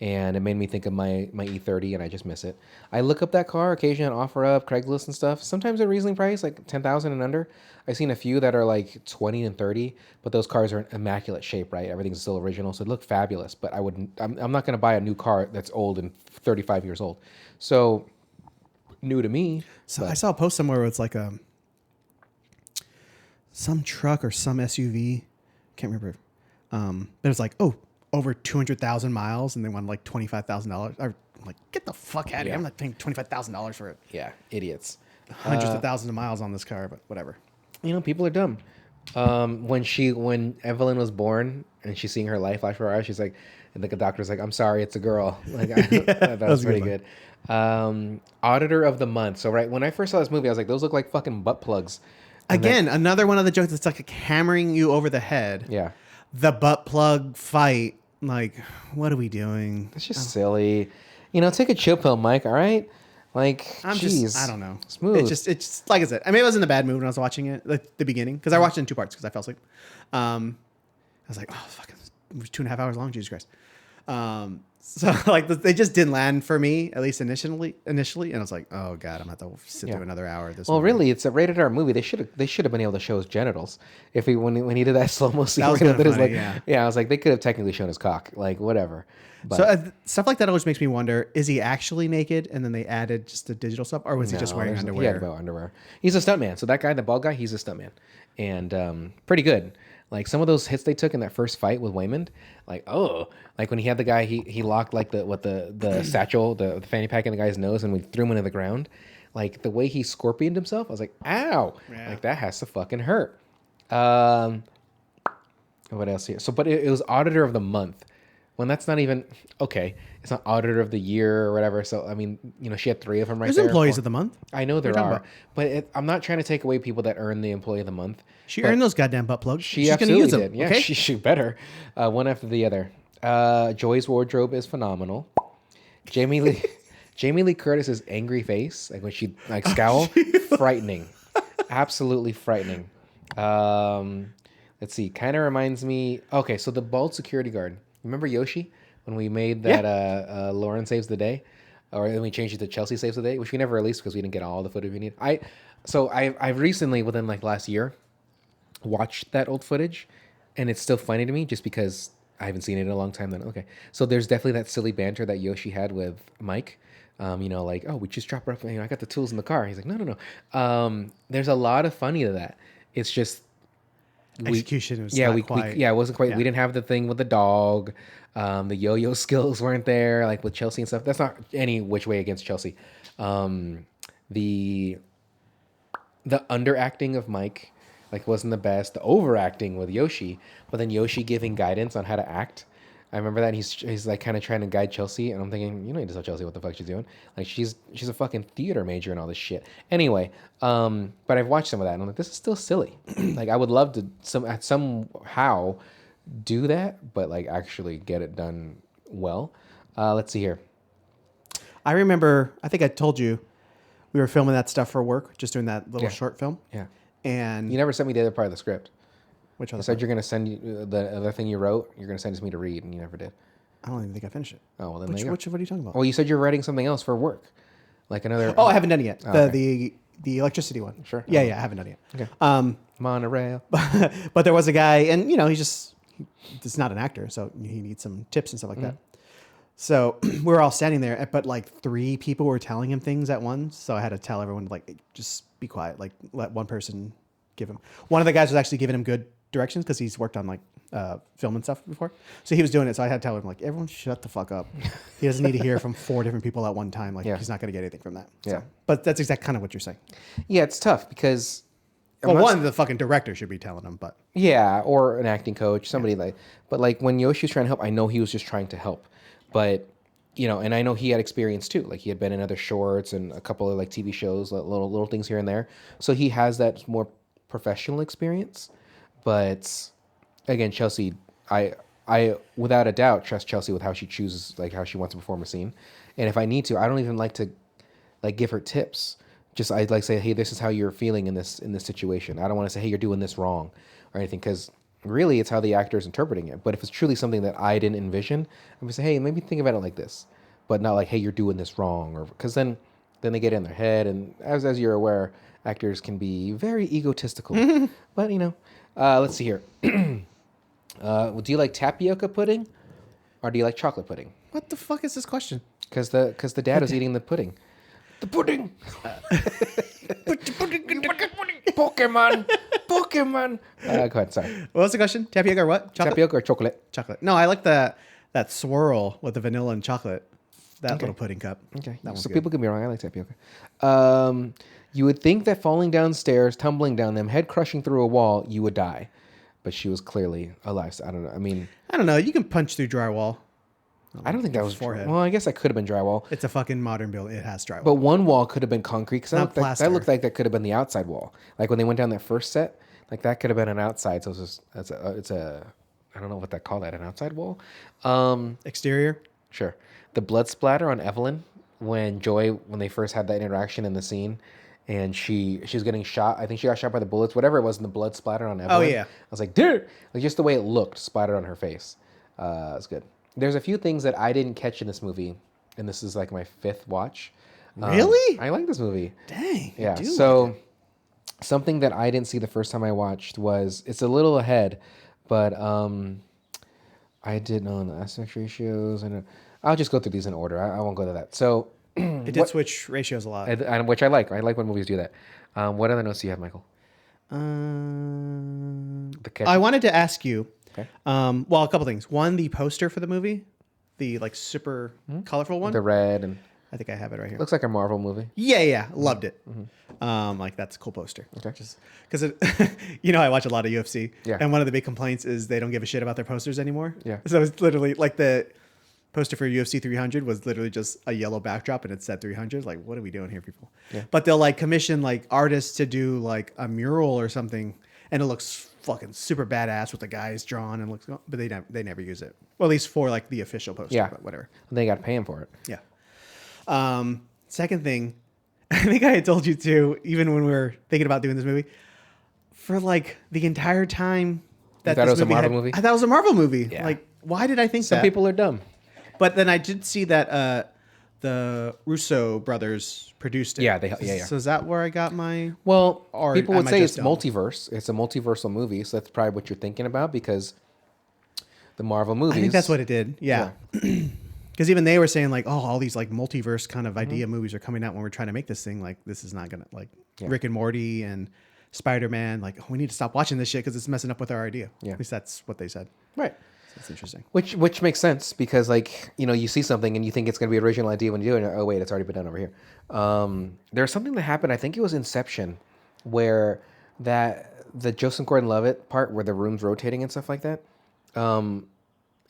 and it made me think of my E30, and I just miss it. I look up that car occasionally on OfferUp, Craigslist and stuff. Sometimes they're reasonably priced, like $10,000 and under. I've seen a few that are like 20 and 30, but those cars are in immaculate shape, right? Everything's still original, so they look fabulous. But I'm not going to buy a new car that's old and 35 years old. So new to me. So I saw a post somewhere where it's like some truck or some SUV, can't remember. But it's like, oh, over 200,000 miles, and they want like $25,000. I'm like, get the fuck out of here! I'm not paying $25,000 for it. Yeah, idiots. Hundreds of thousands of miles on this car, but whatever. People are dumb. When Evelyn was born and she's seeing her life flash before her eyes, she's like, and the doctor's like, I'm sorry, it's a girl. Like, that was pretty good. Auditor of the month. So right when I first saw this movie, I was like, those look like fucking butt plugs. And again, another one of the jokes that's like hammering you over the head. Yeah. The butt plug fight. Like, what are we doing? It's just silly. Take a chill pill, Mike. All right. Like, I don't know. Smooth. It's just like I said. I mean, I was in a bad mood when I was watching it, like the beginning, because I watched it in two parts because I fell asleep. I was like, oh fuck, it was 2.5 hours long. Jesus Christ. So like they just didn't land for me, at least initially, and I was like, oh god, I'm gonna have to sit through another hour of this. Well, movie. really, it's a rated R movie. They should have been able to show his genitals. If he when he did that slow mo scene, That was right kinda up, that is funny, like, yeah. I was like, they could have technically shown his cock, like whatever. But So stuff like that always makes me wonder: is he actually naked, and then they added just the digital stuff, or was he just wearing He underwear? had about underwear. He's a stuntman. So that guy, the bald guy, he's a stuntman, and pretty good. Like some of those hits they took in that first fight with Waymond, like like when he had the guy, he locked like the satchel, the fanny pack in the guy's nose, and we threw him into the ground. Like the way he scorpioned himself, I was like, ow, like that has to fucking hurt. What else here? So, but it was Auditor of the Month. When that's not even okay, it's not Auditor of the Year or whatever. So I mean, she had 3 of them right There's there. Employees of the Month. I know there talking are, about? but I'm not trying to take away people that earn the Employee of the Month. She but earned those goddamn butt plugs. She She's absolutely gonna use them. did. Yeah, Okay? she better. One after the other. Joy's wardrobe is phenomenal. Jamie Lee Curtis's angry face, like when she like scowl, frightening, absolutely frightening. Let's see. Kind of reminds me. Okay, so the bald security guard. Remember Yoshi when we made that Lauren Saves the Day, or then we changed it to Chelsea Saves the Day, which we never released because we didn't get all the footage we need. I've recently, within like last year, watched that old footage, and it's still funny to me just because I haven't seen it in a long time. Then okay, so there's definitely that silly banter that Yoshi had with Mike. Like, oh, we just dropped her off. I got the tools in the car. He's like, no. There's a lot of funny to that. It's just Execution was not quite. it wasn't quite. Yeah. We didn't have the thing with the dog. The yo-yo skills weren't there, like with Chelsea and stuff. That's not any which way against Chelsea. The underacting of Mike, like, wasn't the best. The overacting with Yoshi, but then Yoshi giving guidance on how to act. I remember that he's like kind of trying to guide Chelsea, and I'm thinking, you don't need to tell Chelsea what the fuck she's doing. Like she's a fucking theater major and all this shit. Anyway, but I've watched some of that, and I'm like, this is still silly. Like I would love to somehow do that, but like actually get it done well. Let's see here. I remember. I think I told you we were filming that stuff for work, just doing that little short film. Yeah. And You never sent me the other part of the script. which I other said part? you're gonna send the other thing you wrote. You're gonna send it to me to read, and you never did. I don't even think I finished it. Oh well, then Which, there you go. what are you talking about? Well, you said you're writing something else for work, like another. Oh, I haven't done it yet. okay. The electricity one. Sure. Yeah, I haven't done it yet. Okay. Monorail. But there was a guy, and he's not an actor, so he needs some tips and stuff like that. So we were all standing there, but like 3 people were telling him things at once. So I had to tell everyone, like, just be quiet. Like, let one person give him. One of the guys was actually giving him good directions because he's worked on like film and stuff before. So he was doing it. So I had to tell him, like, everyone shut the fuck up. He doesn't need to hear from 4 different people at one time. Like, he's not going to get anything from that. So, Yeah. but that's exactly kind of what you're saying. Yeah, it's tough because. Well, one, the fucking director should be telling him, but. Yeah, or an acting coach, somebody but like when Yoshi was trying to help, I know he was just trying to help, but and I know he had experience too. Like he had been in other shorts and a couple of like TV shows, like little things here and there. So he has that more professional experience. But again, Chelsea, I without a doubt trust Chelsea with how she chooses, like how she wants to perform a scene. And if I need to, I don't even like to like give her tips. Just I'd like say, hey, this is how you're feeling in this situation. I don't want to say, hey, you're doing this wrong or anything, because really it's how the actor is interpreting it. But if it's truly something that I didn't envision, I'm gonna say, hey, maybe think about it like this, but not like, hey, you're doing this wrong, or because then they get in their head, and as you're aware, actors can be very egotistical. But let's see here. Do you like tapioca pudding, or do you like chocolate pudding? What the fuck is this question? Because the dad was eating the pudding. The pudding. Put your pudding in the pudding. Pokemon. Go ahead. Sorry. What was the question? Tapioca or what? Chocolate? Tapioca or chocolate? Chocolate. No, I like that swirl with the vanilla and chocolate. That little pudding cup. Okay. That one's So good. people can be wrong. I like tapioca. You would think that falling downstairs, tumbling down them, head crushing through a wall, you would die. But she was clearly alive. So I don't know. I mean, I don't know. You can punch through drywall. I don't think that was forehead. Well, I guess that could have been drywall. It's a fucking modern building. It has drywall. But one wall could have been concrete, because Not that looked like that could have been the outside wall. Like when they went down that first set, like that could have been an outside. So it's a I don't know what they call that, an outside wall. Exterior. Sure. The blood splatter on Evelyn when they first had that interaction in the scene, and she was getting shot. I think she got shot by the bullets, whatever it was, and the blood splattered on Evelyn. yeah. I was like, dude, like just the way it looked splattered on her face. It's good. there's a few things that I didn't catch in this movie, and this is like my fifth watch. Really? I like this movie. Dang. Yeah. You do So like it. something that I didn't see the first time I watched was it's a little ahead, but I did know the aspect ratios, and I'll just go through these in order. I won't go to that. So, It did switch ratios a lot. which I like. I like when movies do that. What other notes do you have, Michael? The catch. I wanted to ask you, Okay. well, a couple things. One, the poster for the movie, the like super colorful one. The red and I think I have it right here. looks like a Marvel movie. Yeah, loved it. Like that's a cool poster. Okay. Just because I watch a lot of UFC. Yeah. And one of the big complaints is they don't give a shit about their posters anymore. Yeah. So it's literally like the poster for UFC 300 was literally just a yellow backdrop and it said 300. Like, what are we doing here, people? Yeah. But they'll like commission like artists to do like a mural or something, and it looks fucking super badass with the guys drawn and looks. But they never use it. Well, at least for like the official poster. Yeah. But whatever. They got to pay him for it. Yeah. Second thing, I think I had told you too, even when we were thinking about doing this movie, for like the entire time that thought this it was a movie Marvel had- movie? I thought it was a Marvel movie. Yeah. Like, why did I think Some that? people are dumb. But then I did see that the Russo brothers produced it. Yeah, yeah. So is that where I got my? Well, Or people am would I say just it's dumb? multiverse. It's a multiversal movie, so that's probably what you're thinking about because the Marvel movies. I think that's what it did. Yeah. Because even they were saying like, oh, all these like multiverse kind of idea movies are coming out when we're trying to make this thing. Like, this is not gonna like Rick and Morty and Spider-Man. Like, we need to stop watching this shit because it's messing up with our idea. Yeah. At least that's what they said. Right. So it's interesting. Which makes sense because like you see something and you think it's going to be an original idea when you do it. And, oh wait, it's already been done over here. There's something that happened. I think it was Inception, where the Joseph Gordon-Levitt part where the room's rotating and stuff like that.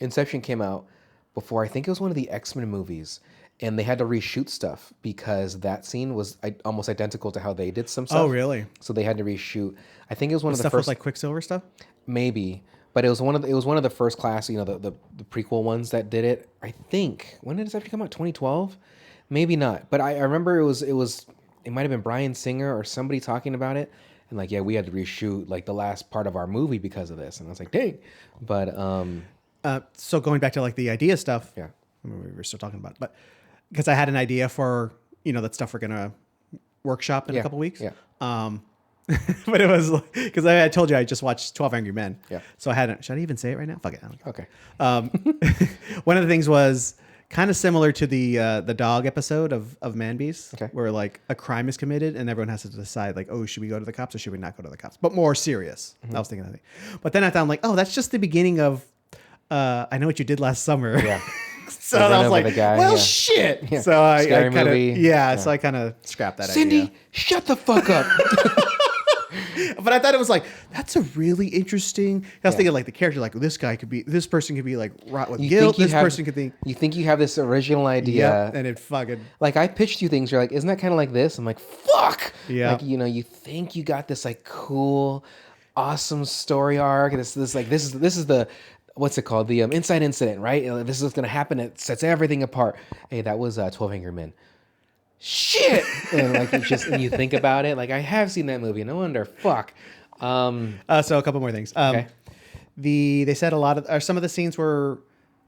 Inception came out before I think it was one of the X-Men movies, and they had to reshoot stuff because that scene was almost identical to how they did some stuff. Oh, really? So they had to reshoot. I think it was one of the Stuff first with like Quicksilver stuff? maybe, but it was one of the first class, the prequel ones that did it. I think when did it actually come out? 2012, maybe not. But I remember it might have been Bryan Singer or somebody talking about it, and like we had to reshoot like the last part of our movie because of this, and I was like, dang. But So going back to like the idea stuff. yeah, I mean, we were still talking about it, but because I had an idea for that stuff we're gonna workshop in a couple weeks. Yeah. But it was because I told you I just watched 12 Angry Men. Yeah. So I hadn't. Should I even say it right now? Fuck it. I don't care. Okay. One of the things was kind of similar to the dog episode of Man Beast, Okay. where like a crime is committed and everyone has to decide like, oh, should we go to the cops or should we not go to the cops? But more serious. I was thinking that thing. But then I thought, like, oh, that's just the beginning of I Know What You Did Last Summer. Yeah. So They run I was over like, the guy, well, yeah. shit. Yeah. So I Scary kind of, movie. so I kind of scrapped that Cindy, idea. shut the fuck up. But I thought it was like, that's a really interesting. I was thinking like the character, like this person could be like rot with guilt. This person could think, you think you have this original idea. yeah, and it fucking. Like I pitched you things. You're like, isn't that kind of like this? I'm like, fuck. Yeah. Like you think you got this like cool, awesome story arc. And this is the what's it called? The inside incident, right? This is what's gonna happen. It sets everything apart. Hey, that was 12 Angry Men. Shit. And like and you think about it. Like I have seen that movie. No wonder. Fuck. So a couple more things. Okay. They said some of the scenes were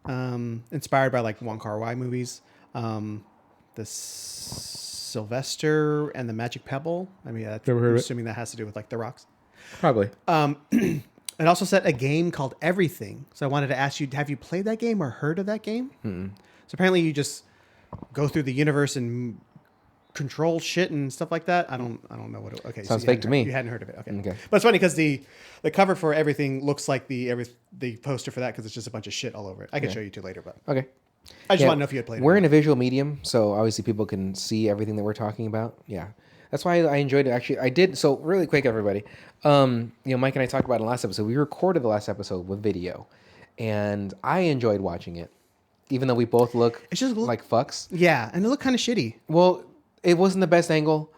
inspired by like Wong Kar-wai movies. The Sylvester and the Magic Pebble. I mean, I'm assuming that has to do with like the rocks. Probably. It also said a game called Everything. So I wanted to ask you, have you played that game or heard of that game? So apparently you just go through the universe and control shit and stuff like that. I don't know what. Okay, Sounds you fake to me. You hadn't heard of it. Okay. Okay. But it's funny because the cover for Everything looks like the poster for that because it's just a bunch of shit all over it. I can show you two later, but Okay. I just Yeah, want to know if you had played it. We're in a visual medium, so obviously people can see everything that we're talking about. Yeah. That's why I enjoyed it. Actually, I did. So really quick, everybody. Mike and I talked about it in the last episode. We recorded the last episode with video, and I enjoyed watching it, even though we both look like fucks. Yeah, and it looked kind of shitty. Well, it wasn't the best angle,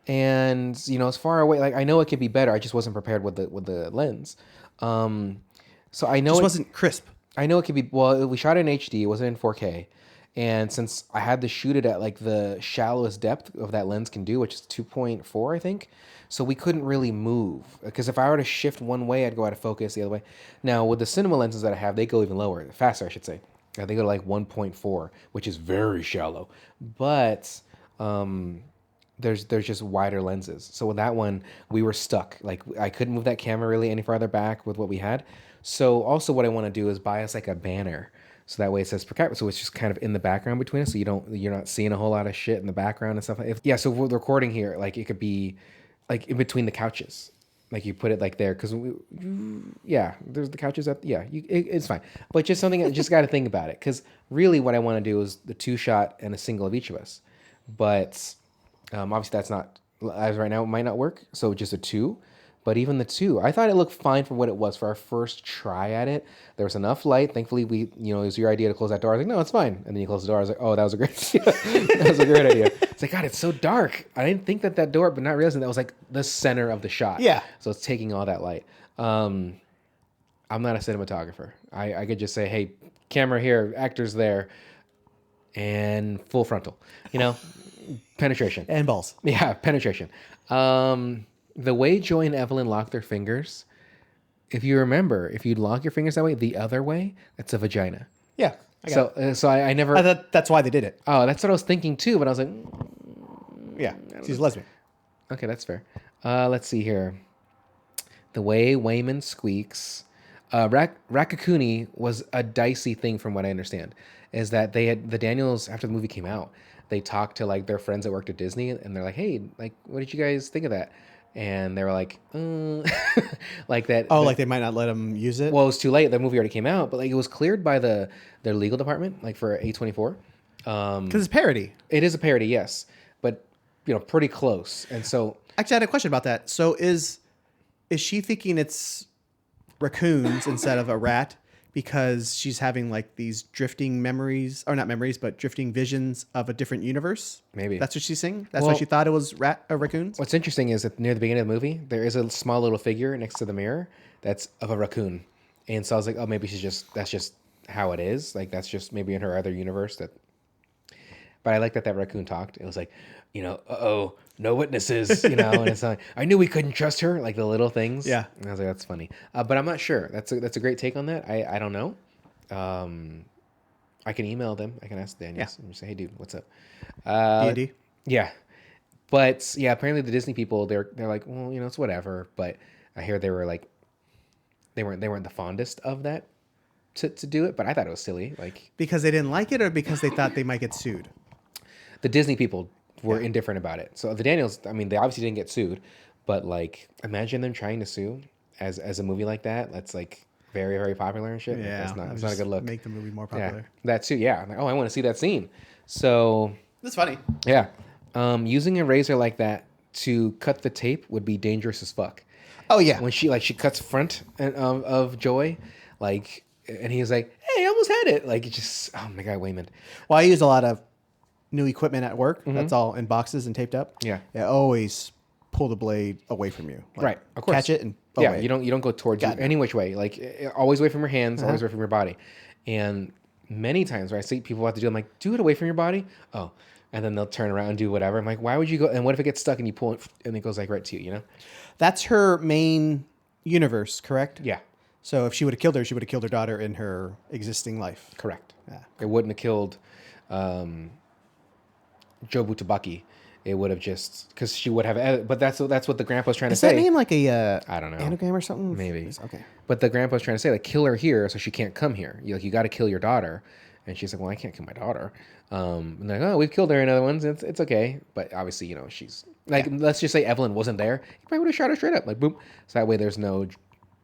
and it's far away. Like I know it could be better. I just wasn't prepared with the lens. So I know It wasn't crisp. I know it could be. Well, we shot it in HD. It wasn't in 4K. And since I had to shoot it at like the shallowest depth of that lens can do, which is 2.4, I think. So we couldn't really move. Because if I were to shift one way, I'd go out of focus the other way. Now, with the cinema lenses that I have, they go even lower, faster, I should say. They go to like 1.4, which is very shallow. But there's just wider lenses. So with that one, we were stuck. Like I couldn't move that camera really any farther back with what we had. So also what I want to do is buy us like a banner. So that way it says spectacular. So it's just kind of in the background between us. So you're not seeing a whole lot of shit in the background and stuff. Yeah. So with recording here, like it could be like in between the couches. Like you put it like there, because there's the couches it's fine, but just something just got to think about it, because really what I want to do is the 2-shot and a single of each of us, but obviously that's not, as right now it might not work, so just a 2. But even the 2, I thought it looked fine for what it was for our first try at it. There was enough light. Thankfully, it was your idea to close that door. I was like, no, it's fine. And then you close the door. I was like, oh, that was a great that was a great idea. It's like, God, it's so dark. I didn't think that door, but not realizing that was like the center of the shot. Yeah. So it's taking all that light. I'm not a cinematographer. I could just say, hey, camera here, actors there, and full frontal. Penetration. And balls. Yeah, penetration. The way Joy and Evelyn lock their fingers, if you remember, if you lock your fingers that way, the other way, that's a vagina. Yeah. So I never. I thought that's why they did it. Oh, that's what I was thinking too. But I was like, Yeah. She's a lesbian. okay, that's fair. Let's see here. The way Wayman squeaks. Rakakuni was a dicey thing from what I understand. Is that they had the Daniels, after the movie came out, they talked to like their friends that worked at Disney, and they're like, hey, like, what did you guys think of that? And they were like, like that. Oh, like they might not let them use it? Well, it was too late. The movie already came out, but like it was cleared by their legal department, like for A24. Because it's parody. It is a parody, yes, but pretty close. And so, Actually, I had a question about that. So is she thinking it's raccoons instead of a rat because she's having like these drifting memories, or not memories, but drifting visions of a different universe? Maybe. That's what she's saying? That's why she thought it was raccoons? What's interesting is that near the beginning of the movie, there is a small little figure next to the mirror that's of a raccoon. And so I was like, oh, maybe that's just how it is. Like, that's just maybe in her other universe that. But I like that raccoon talked. It was like, no witnesses, and it's like, I knew we couldn't trust her, like the little things. Yeah. And I was like, that's funny. But I'm not sure. That's a great take on that. I don't know. I can email them. I can ask Daniels and say, hey, dude, what's up? D&D? Yeah. But yeah, apparently the Disney people, they're like, well, it's whatever. But I hear they were like, they weren't the fondest of that to do it. But I thought it was silly. Like, because they didn't like it, or because they thought they might get sued? The Disney people were indifferent about it. So the Daniels, I mean, they obviously didn't get sued, but like, imagine them trying to sue as a movie like that. That's like very, very popular and shit. Yeah, that's not a good look. Make the movie more popular. Yeah, that too. Yeah, I'm like, oh, I want to see that scene. So that's funny. Yeah, using a razor like that to cut the tape would be dangerous as fuck. Oh yeah, when she cuts front of Joy, like, and he was like, hey, I almost had it. Like, it just, oh my God, Wayman. Well, I use a lot of new equipment at work. That's all in boxes and taped up. Yeah. Always pull the blade away from you. Like, right. Of course. Catch it and away. You don't go towards you any which way. Like, always away from your hands, always away from your body. And many times where I see people have to do, I'm like, do it away from your body. Oh, and then they'll turn around and do whatever. I'm like, why would you go? And what if it gets stuck and you pull it and it goes like right to you? That's her main universe, correct? Yeah. So if she would have killed her, she would have killed her daughter in her existing life. Correct. Yeah. It wouldn't have killed Jobu Tabaki. It would have just, because she would have, but that's what the grandpa's trying to say. Is that name like a I don't know, anagram or something? Maybe. Okay. But the grandpa's trying to say, like, kill her here so she can't come here. You got to kill your daughter. And she's like, well, I can't kill my daughter. And they're like, oh, we've killed her in other ones. It's okay. But obviously, she's like, let's just say Evelyn wasn't there. He probably would have shot her straight up, like, boom. So that way there's no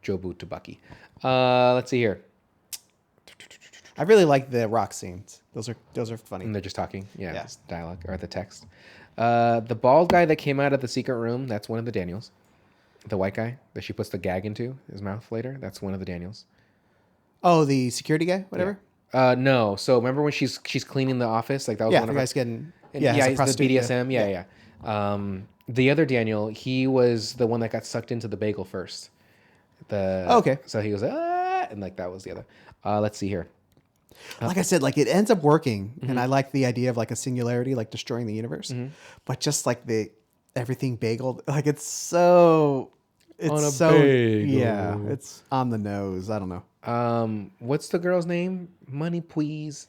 Jobu Tabaki. Let's see here. I really like the rock scenes. Those are funny. And they're just talking. Yeah. It's dialogue or the text. The bald guy that came out of the secret room, that's one of the Daniels. The white guy that she puts the gag into his mouth later, that's one of the Daniels. Oh, the security guy, whatever. Yeah. No. So remember when she's cleaning the office, like that was one of the guy's getting he's the BDSM. Yeah. The other Daniel, he was the one that got sucked into the bagel first. Okay. So he was and like that was the other. Let's see here. Like I said, like it ends up working, and I like the idea of like a singularity, like destroying the universe. But just like everything bagel, like it's so bagel. Yeah, it's on the nose. I don't know. What's the girl's name? Money, please.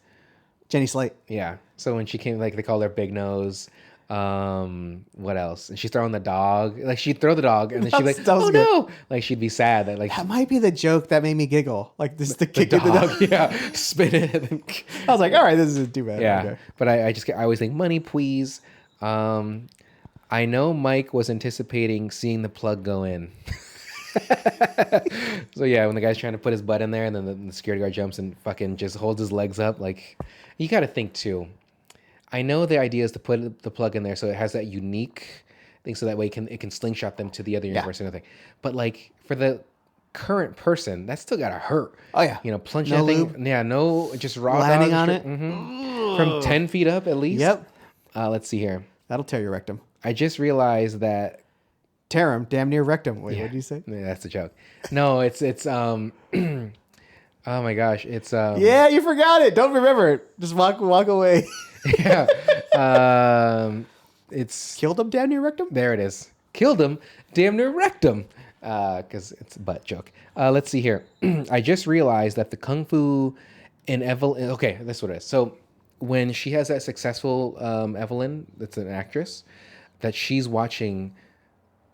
Jenny Slate. Yeah. So when she came, like they called her Big Nose. What else? And she's throwing the dog. Like she'd throw the dog, and then she'd be like, That was "Oh good. no!" Like she'd be sad that like That might be the joke that made me giggle. Like this is the the kick of the dog, dog. yeah, spin it. And then, I was like, all right, this isn't too bad. yeah. Okay. But I always think money, please. I know Mike was anticipating seeing the plug go in. So yeah, when the guy's trying to put his butt in there, and then the security guard jumps and fucking just holds his legs up, like you got to think too. I know the idea is to put the plug in there so it has that unique thing, so that way it can slingshot them to the other universe and everything. But like for the current person, that's still gotta hurt. Oh yeah. You know, plunge No that thing. lube. Yeah, no, just raw Landing dog on straight- it. from 10 feet up at least. Yep. Let's see here. That'll tear your rectum. I just realized that. Tear him, damn near rectum. Wait, what did you say? Yeah, that's a joke. No, it's oh my gosh, it's Yeah, you forgot it. Don't remember it. Just walk away. yeah. It's Killed him, damn near rectum. there it is. Killed him, damn near wrecked him. Because it's a butt joke. Let's see here. I just realized that the kung fu in Evelyn. Okay, that's what it is. So when she has that successful Evelyn, that's an actress, that she's watching.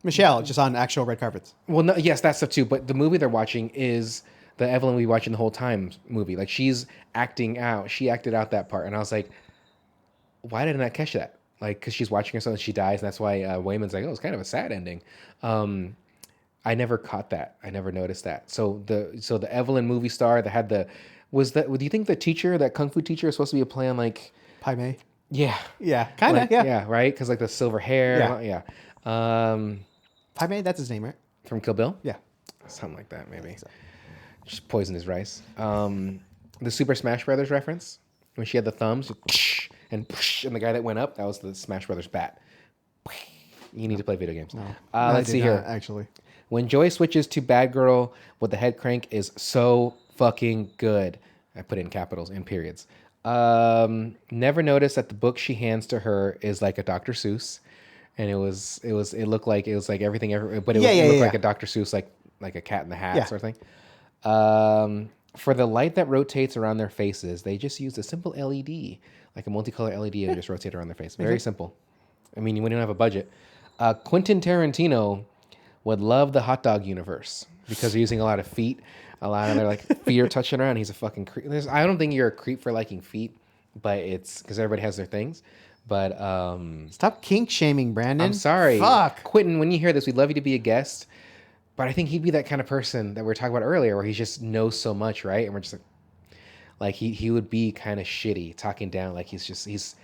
Michelle, just on actual red carpets. Well, no, yes, that stuff too. But the movie they're watching is the Evelyn we watching the whole time movie. Like she's acting out. She acted out that part, and I was like, why didn't I catch that? Like, because she's watching herself and she dies, and that's why Wayman's like, oh, it's kind of a sad ending. I never caught that. I never noticed that. So the Evelyn movie star that had the do you think the teacher, that kung fu teacher, is supposed to be a play on like Pai Mei. yeah Yeah, kind of. like, yeah. right, because like the silver hair yeah. Pai Mei, that's his name, right? From Kill Bill, Yeah. something like that maybe. Just poisoned his rice. The Super Smash Brothers reference when she had the thumbs and the guy that went up, that was the Smash Brothers bat. You need to play video games. Let's see here. Actually. When Joy switches to Bad Girl with the head crank is so fucking good. I put it in capitals and periods. Never noticed that the book she hands to her is like a Dr. Seuss, and it looked like it was like everything ever, but it looked like a Dr. Seuss, like a Cat in the Hat sort of thing. For the light that rotates around their faces, they just used a simple LED, like a multicolor LED, and just rotate around their face. Very simple. I mean, when you don't have a budget. Quentin Tarantino would love the hot dog universe because they're using a lot of feet. A lot of their like feet are touching around. He's a fucking creep. I don't think you're a creep for liking feet, but it's because everybody has their things. But Stop kink shaming, Brandon. I'm sorry. Fuck. Quentin, when you hear this, we'd love you to be a guest. But I think he'd be that kind of person that we were talking about earlier where he just knows so much, right? And we're just like he would be kind of shitty, talking down like he's he's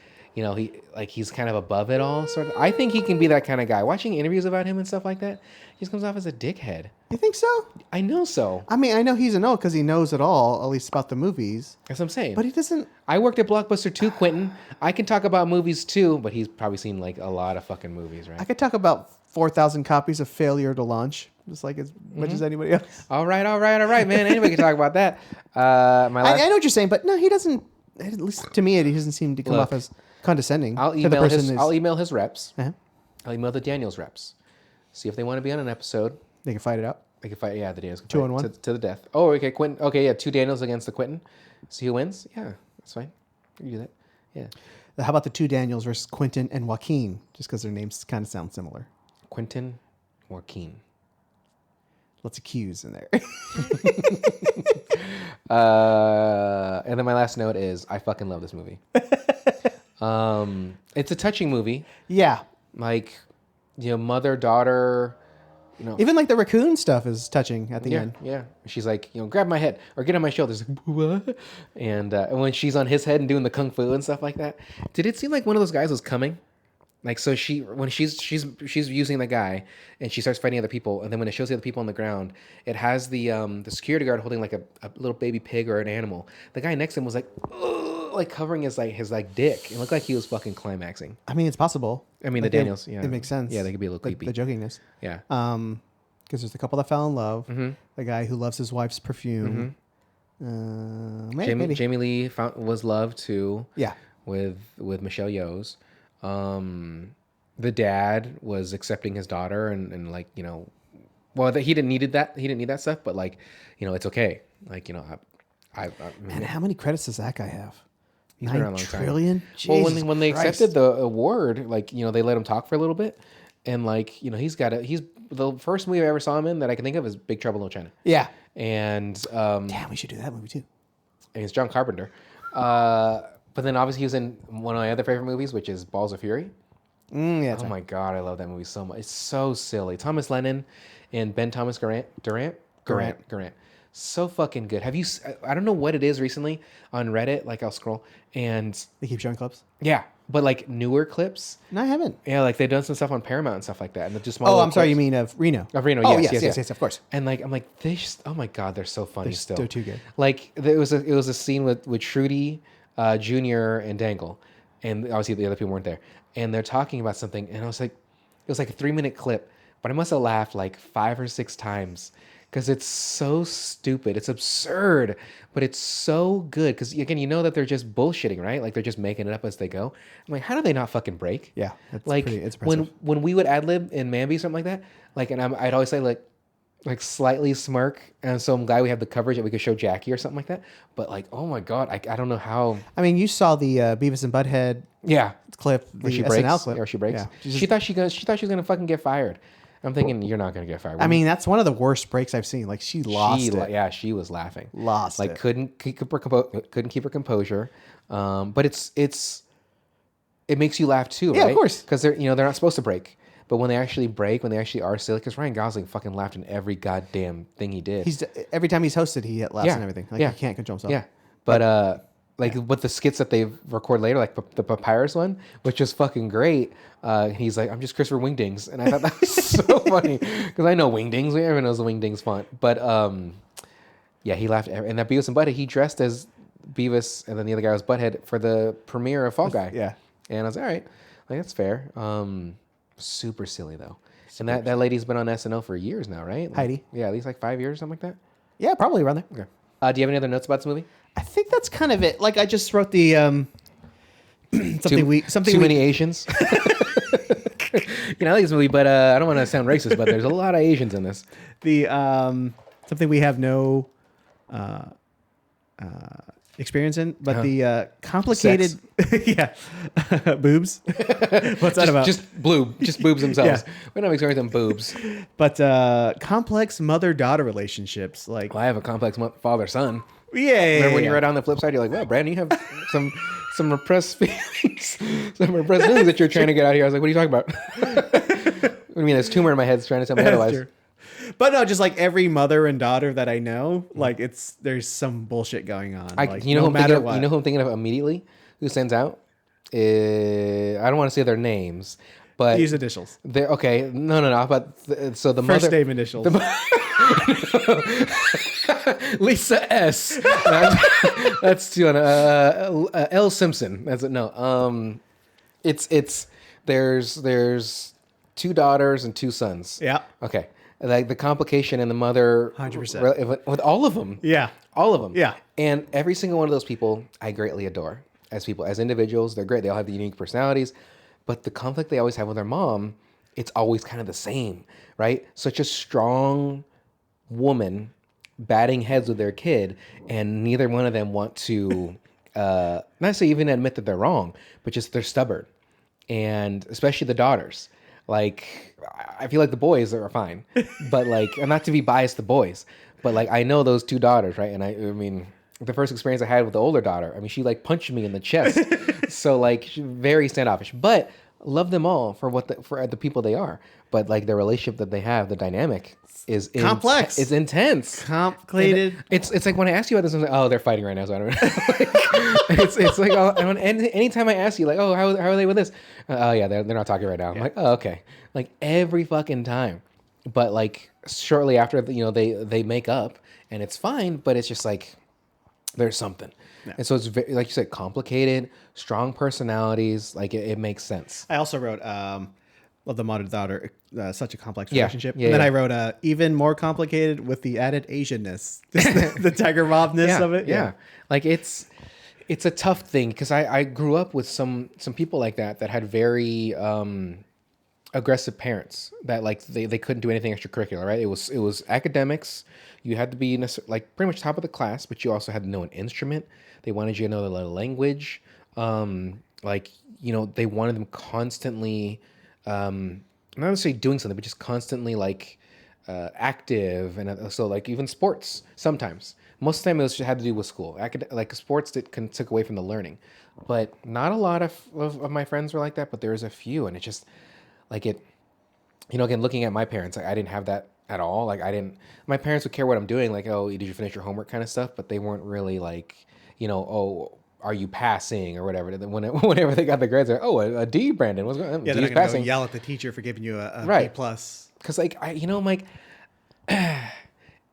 kind of above it all, sort of. I think he can be that kind of guy. Watching interviews about him and stuff like that, he just comes off as a dickhead. You think so? I know so. I mean, I know he's a no because he knows it all, at least about the movies. That's what I'm saying. But he doesn't. I worked at Blockbuster too, Quentin. I can talk about movies too, but he's probably seen like a lot of fucking movies, right? I could talk about 4,000 copies of Failure to Launch, just like as much as anybody else. All right, man. Anybody can talk about that. I know what you're saying, but no, he doesn't. At least to me, he doesn't seem to come off as condescending. I'll to the email person I'll email his reps. Uh-huh. I'll email the Daniels reps. See if they want to be on an episode. They can fight it out. They can fight. Yeah, the Daniels can 2-on-1? fight to the death. Oh, okay, Quentin. Okay, yeah, 2 Daniels against the Quentin. See who wins. Yeah, that's fine. We can do that. Yeah. How about the 2 Daniels versus Quentin and Joaquin? Just because their names kind of sound similar. Quentin, Joaquin. Lots of Q's in there. And then my last note is I fucking love this movie. It's a touching movie. Yeah. Like, mother, daughter, Even like the raccoon stuff is touching at the end. Yeah. She's like, grab my head or get on my shoulders. Like, what? And when she's on his head and doing the kung fu and stuff like that, did it seem like one of those guys was coming? Like, so when she's using the guy and she starts fighting other people, and then when it shows the other people on the ground, it has the security guard holding like a little baby pig or an animal. The guy next to him was like, ugh, like covering his dick. It looked like he was fucking climaxing. I mean, it's possible. I mean, Like, the Daniels, yeah, It makes sense. Yeah, they could be a little creepy. The jokingness. Yeah. Because there's the couple that fell in love. Mm-hmm. The guy who loves his wife's perfume. Maybe. Jamie Lee was loved too. Yeah. With Michelle Yeoh's. The dad was accepting his daughter and like, well, he didn't need that stuff, but like, it's okay. Like, Man, how many credits does that guy have? he's been around 9 a long time. trillion? Well, Jesus when they Christ. accepted the award, like, they let him talk for a little bit, and like, he's the first movie I ever saw him in that I can think of is Big Trouble in Little China, Yeah. and Damn, we should do that movie too. and it's John Carpenter, but then obviously he was in one of my other favorite movies, which is Balls of Fury. Yeah. Oh my God, I love that movie so much. It's so silly. Thomas Lennon and Ben Thomas Durant. So fucking good. I don't know what it is recently on Reddit, like I'll scroll and They keep showing clips? yeah, but like newer clips. No, I haven't. Yeah, like they've done some stuff on Paramount and stuff like that. And they're just small Oh, little I'm sorry. clips. You mean of Reno? Of Reno, Oh, yes, of course. And like I'm like, oh my God, they're so funny still. They're too good. Like it was a scene with Trudy, Junior and Dangle, and obviously the other people weren't there. And they're talking about something, and I was like, it was like a 3-minute clip, but I must have laughed like 5 or 6 times because it's so stupid. It's absurd, but it's so good because again, that they're just bullshitting, right? Like they're just making it up as they go. I'm like, how do they not fucking break? Yeah, it's like it's impressive. when we would ad lib in Mambi something like that, like, and I'd always say like slightly smirk, and so I'm glad we have the coverage that we could show Jackie or something like that. But like, oh my God, I don't know how. I mean, you saw the Beavis and Butthead clip, the Where she SNL breaks, clip. or she breaks. Yeah. She thought she was gonna fucking get fired. I'm thinking you're not gonna get fired. I mean, that's one of the worst breaks I've seen. Like she lost it. Yeah, she was laughing. Lost like it. couldn't keep her composure. But it makes you laugh too, right? Yeah, of course. Because they're not supposed to break. But when they actually break, when they actually are silly, because Ryan Gosling fucking laughed in every goddamn thing he did. Every time he's hosted, he laughs Yeah. and everything. Like Yeah. he can't control himself. Yeah, but with the skits that they've recorded later, like the Papyrus one, which is fucking great. He's like, I'm just Christopher Wingdings, and I thought that was so funny because I know Wingdings. Everyone knows the Wingdings font, but yeah, he laughed. And that Beavis and Butthead, he dressed as Beavis, and then the other guy was Butthead for the premiere of Fall Guy. Yeah, and I was all right, like that's fair. Super silly though. And that lady's been on SNL for years now, right? Like, Heidi. Yeah, at least like 5 years, something like that. Yeah, probably around there. Okay. Do you have any other notes about this movie? I think that's kind of it. Like I just wrote the Too many Asians. I like this movie, but I don't want to sound racist, but there's a lot of Asians in this. The something we have no experience in, but the complicated boobs. What's that about? Just boobs themselves. We're not experiencing boobs. But complex mother-daughter relationships, like Well, I have a complex father-son. yeah. Remember when you read on the flip side, you're like, well, Brandon, you have some repressed feelings, that you're trying to get out here. I was like, what are you talking about? What do you mean? There's tumor in my head trying to tell me otherwise. True. But no, just like every mother and daughter that I know, like there's some bullshit going on. No matter what. You know who I'm thinking of immediately? Who sends out? I don't want to say their names, but use initials. They're okay. No. But so the First mother name initials. Lisa S. That's too L Simpson. That's it. No. It's there's 2 daughters and 2 sons. Yeah. Okay. Like the complication and the mother 100%. with all of them. Yeah. All of them. Yeah. And every single one of those people I greatly adore as people, as individuals. They're great. They all have the unique personalities, but the conflict they always have with their mom, it's always kind of the same, right? Such a strong woman batting heads with their kid, and neither one of them want to not necessarily even admit that they're wrong, but just they're stubborn. And especially the daughters. Like, I feel like the boys are fine, but like, and not to be biased, the boys, but like, I know those 2 daughters, right? And I mean, the first experience I had with the older daughter, I mean, she like punched me in the chest. So like, very standoffish, but love them all for for the people they are. But like the relationship that they have, the dynamic is complex. It's intense, complicated. It's like when I ask you about this, I'm like, oh, they're fighting right now. So I don't know. it's like anytime I ask you, like, oh, how are they with this? Oh yeah, they're not talking right now. I'm like, oh, okay. Like every fucking time. But like shortly after, they make up and it's fine. But it's just like there's something. Yeah. And so it's very, like you said, complicated, strong personalities. Like it makes sense. I also wrote love the mother daughter, such a complex relationship. Yeah, and then I wrote even more complicated with the added Asianness, the tiger mobness of it. Yeah, like it's a tough thing because I grew up with some people like that had very aggressive parents that like they couldn't do anything extracurricular, right? It was academics. You had to be in like pretty much top of the class, but you also had to know an instrument. They wanted you to know the language. Like they wanted them constantly, not necessarily doing something, but just constantly like active, and so like even sports sometimes. Most of the time, it had to do with school. Like sports that took away from the learning, but not a lot of my friends were like that. But there was a few, and it just like it. Again, looking at my parents, like I didn't have that at all. Like I didn't. My parents would care what I'm doing, like, oh, did you finish your homework, kind of stuff. But they weren't really like, oh, are you passing or whatever. Whenever they got the grades, they're, oh, a D, Brandon. What's going on? Yeah, D they're is not gonna go passing. yell at the teacher for giving you a Right. B plus. Because like I'm like,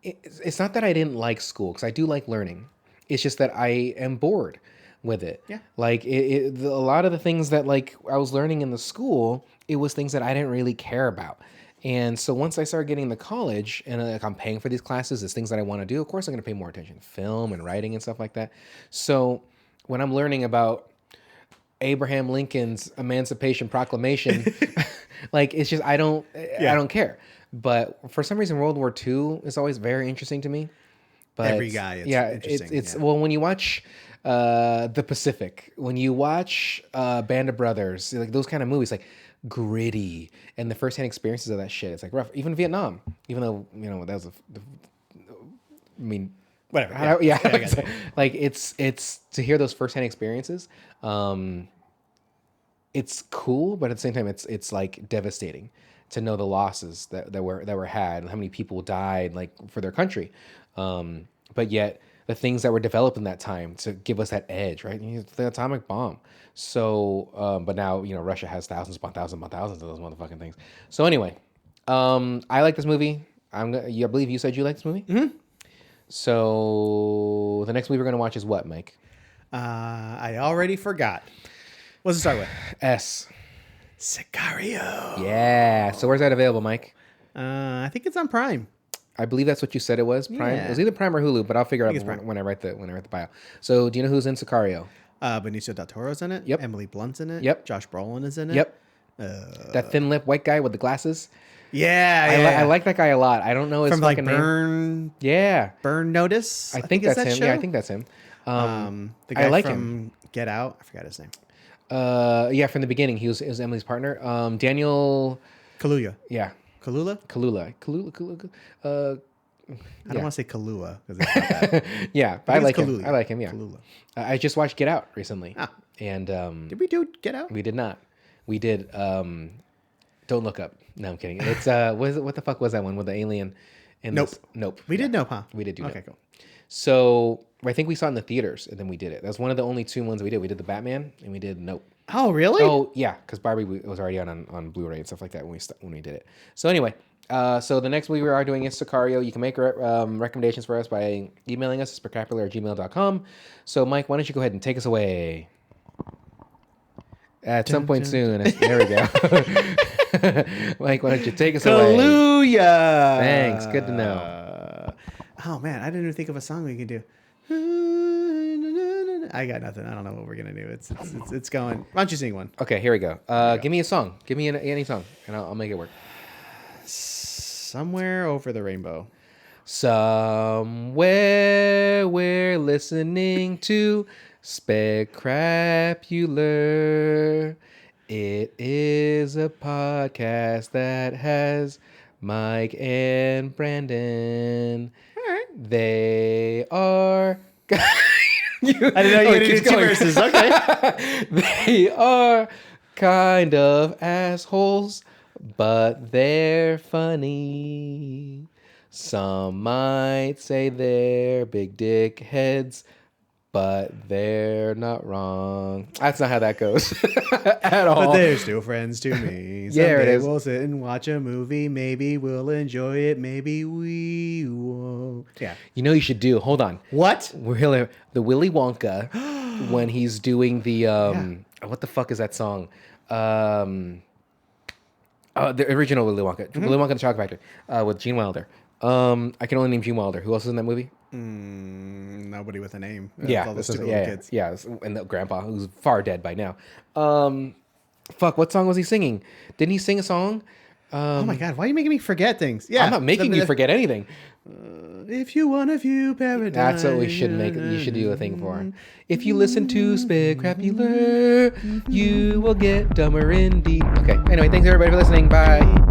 it's not that I didn't like school, because I do like learning. It's just that I am bored with it. Yeah. Like a lot of the things that like I was learning in the school, it was things that I didn't really care about. And so once I started getting into college and like I'm paying for these classes, it's things that I want to do. Of course, I'm going to pay more attention to film and writing and stuff like that. So when I'm learning about Abraham Lincoln's Emancipation Proclamation, like it's just I don't care. But for some reason, World War II is always very interesting to me. But Every guy, it's interesting. It's well, when you watch The Pacific, when you watch Band of Brothers, like those kind of movies, like gritty and the firsthand experiences of that shit, it's like rough. Even Vietnam, even though that was I mean, Whatever. Yeah. Like it's to hear those firsthand experiences. It's cool, but at the same time, it's like devastating to know the losses that were had and how many people died like for their country. But yet the things that were developed in that time to give us that edge, right? The atomic bomb. So, but now Russia has thousands upon thousands upon thousands of those motherfucking things. So anyway, I like this movie. I believe you said you like this movie. Mm-hmm. So the next movie we're gonna watch is what, Mike? I already forgot. What's it start with? S. Sicario. Yeah. So where's that available, Mike? I think it's on Prime. I believe that's what you said it was. Prime. Yeah. It was either Prime or Hulu, but I'll figure it out when I write the bio. So do you know who's in Sicario? Benicio del Toro's in it. Yep. Emily Blunt's in it. Yep. Josh Brolin is in it. Yep. That thin-lipped white guy with the glasses. Yeah. I like that guy a lot. I don't know his From like fucking Burn. name. Yeah. Burn Notice. I think that's him. Show? Yeah, I think that's him. The guy I like from him. Get Out. I forgot his name. Yeah, from the beginning, he was Emily's partner. Daniel. Kaluuya. Yeah. Kalula? Kalula. I don't want to say Kalua because it's not that. Yeah, but I like him. Kaluuya. I like him. Yeah. Kalula. I just watched Get Out recently, and Did we do Get Out? we did not. We did. Don't Look Up. No, I'm kidding. It's what the fuck was that one with the alien? Nope. Nope. We did Nope, huh? We did do Okay, Nope. cool. So I think we saw it in the theaters, and then we did it. That's one of the only two ones we did. We did the Batman, and we did Nope. Oh, really? Oh yeah, because Barbie was already on Blu-ray and stuff like that when we did it. So anyway, so the next movie we are doing is Sicario. You can make recommendations for us by emailing us at specrapular@gmail.com. So Mike, why don't you go ahead and take us away? At some point soon. There we go. Mike, why don't you take us away? Kaluuya. Thanks. Good to know. Oh man, I didn't even think of a song we could do. I got nothing. I don't know what we're gonna do. It's going. Why don't you sing one? Okay, here we go. Give me a song. Give me any song, and I'll make it work. Somewhere Over the Rainbow. Somewhere we're listening to Specrapular. It is a podcast that has Mike and Brandon. All right. They are. I didn't know you were going to do two verses. Okay. They are kind of assholes, but they're funny. Some might say they're big dick heads, but they're not wrong. That's not how that goes at all. But they're still friends to me. There it is. We'll sit and watch a movie. Maybe we'll enjoy it. Maybe we won't. Yeah. You know you should do. Hold on. What? The Willy Wonka when he's doing the what the fuck is that song? The original Willy Wonka. Mm-hmm. Willy Wonka and the Chocolate Factory with Gene Wilder. I can only name Gene Wilder. Who else is in that movie? Nobody with a name. Yeah, all the stupid little kids. Yeah, and the grandpa who's far dead by now. Fuck, what song was he singing? Didn't he sing a song? Oh my God, why are you making me forget things? Yeah, I'm not making you forget anything. If you want to view paradise, That's what we should make. You should do a thing for. If you listen to specrapular, you will get dumber indeed. Okay. Anyway, thanks everybody for listening. Bye.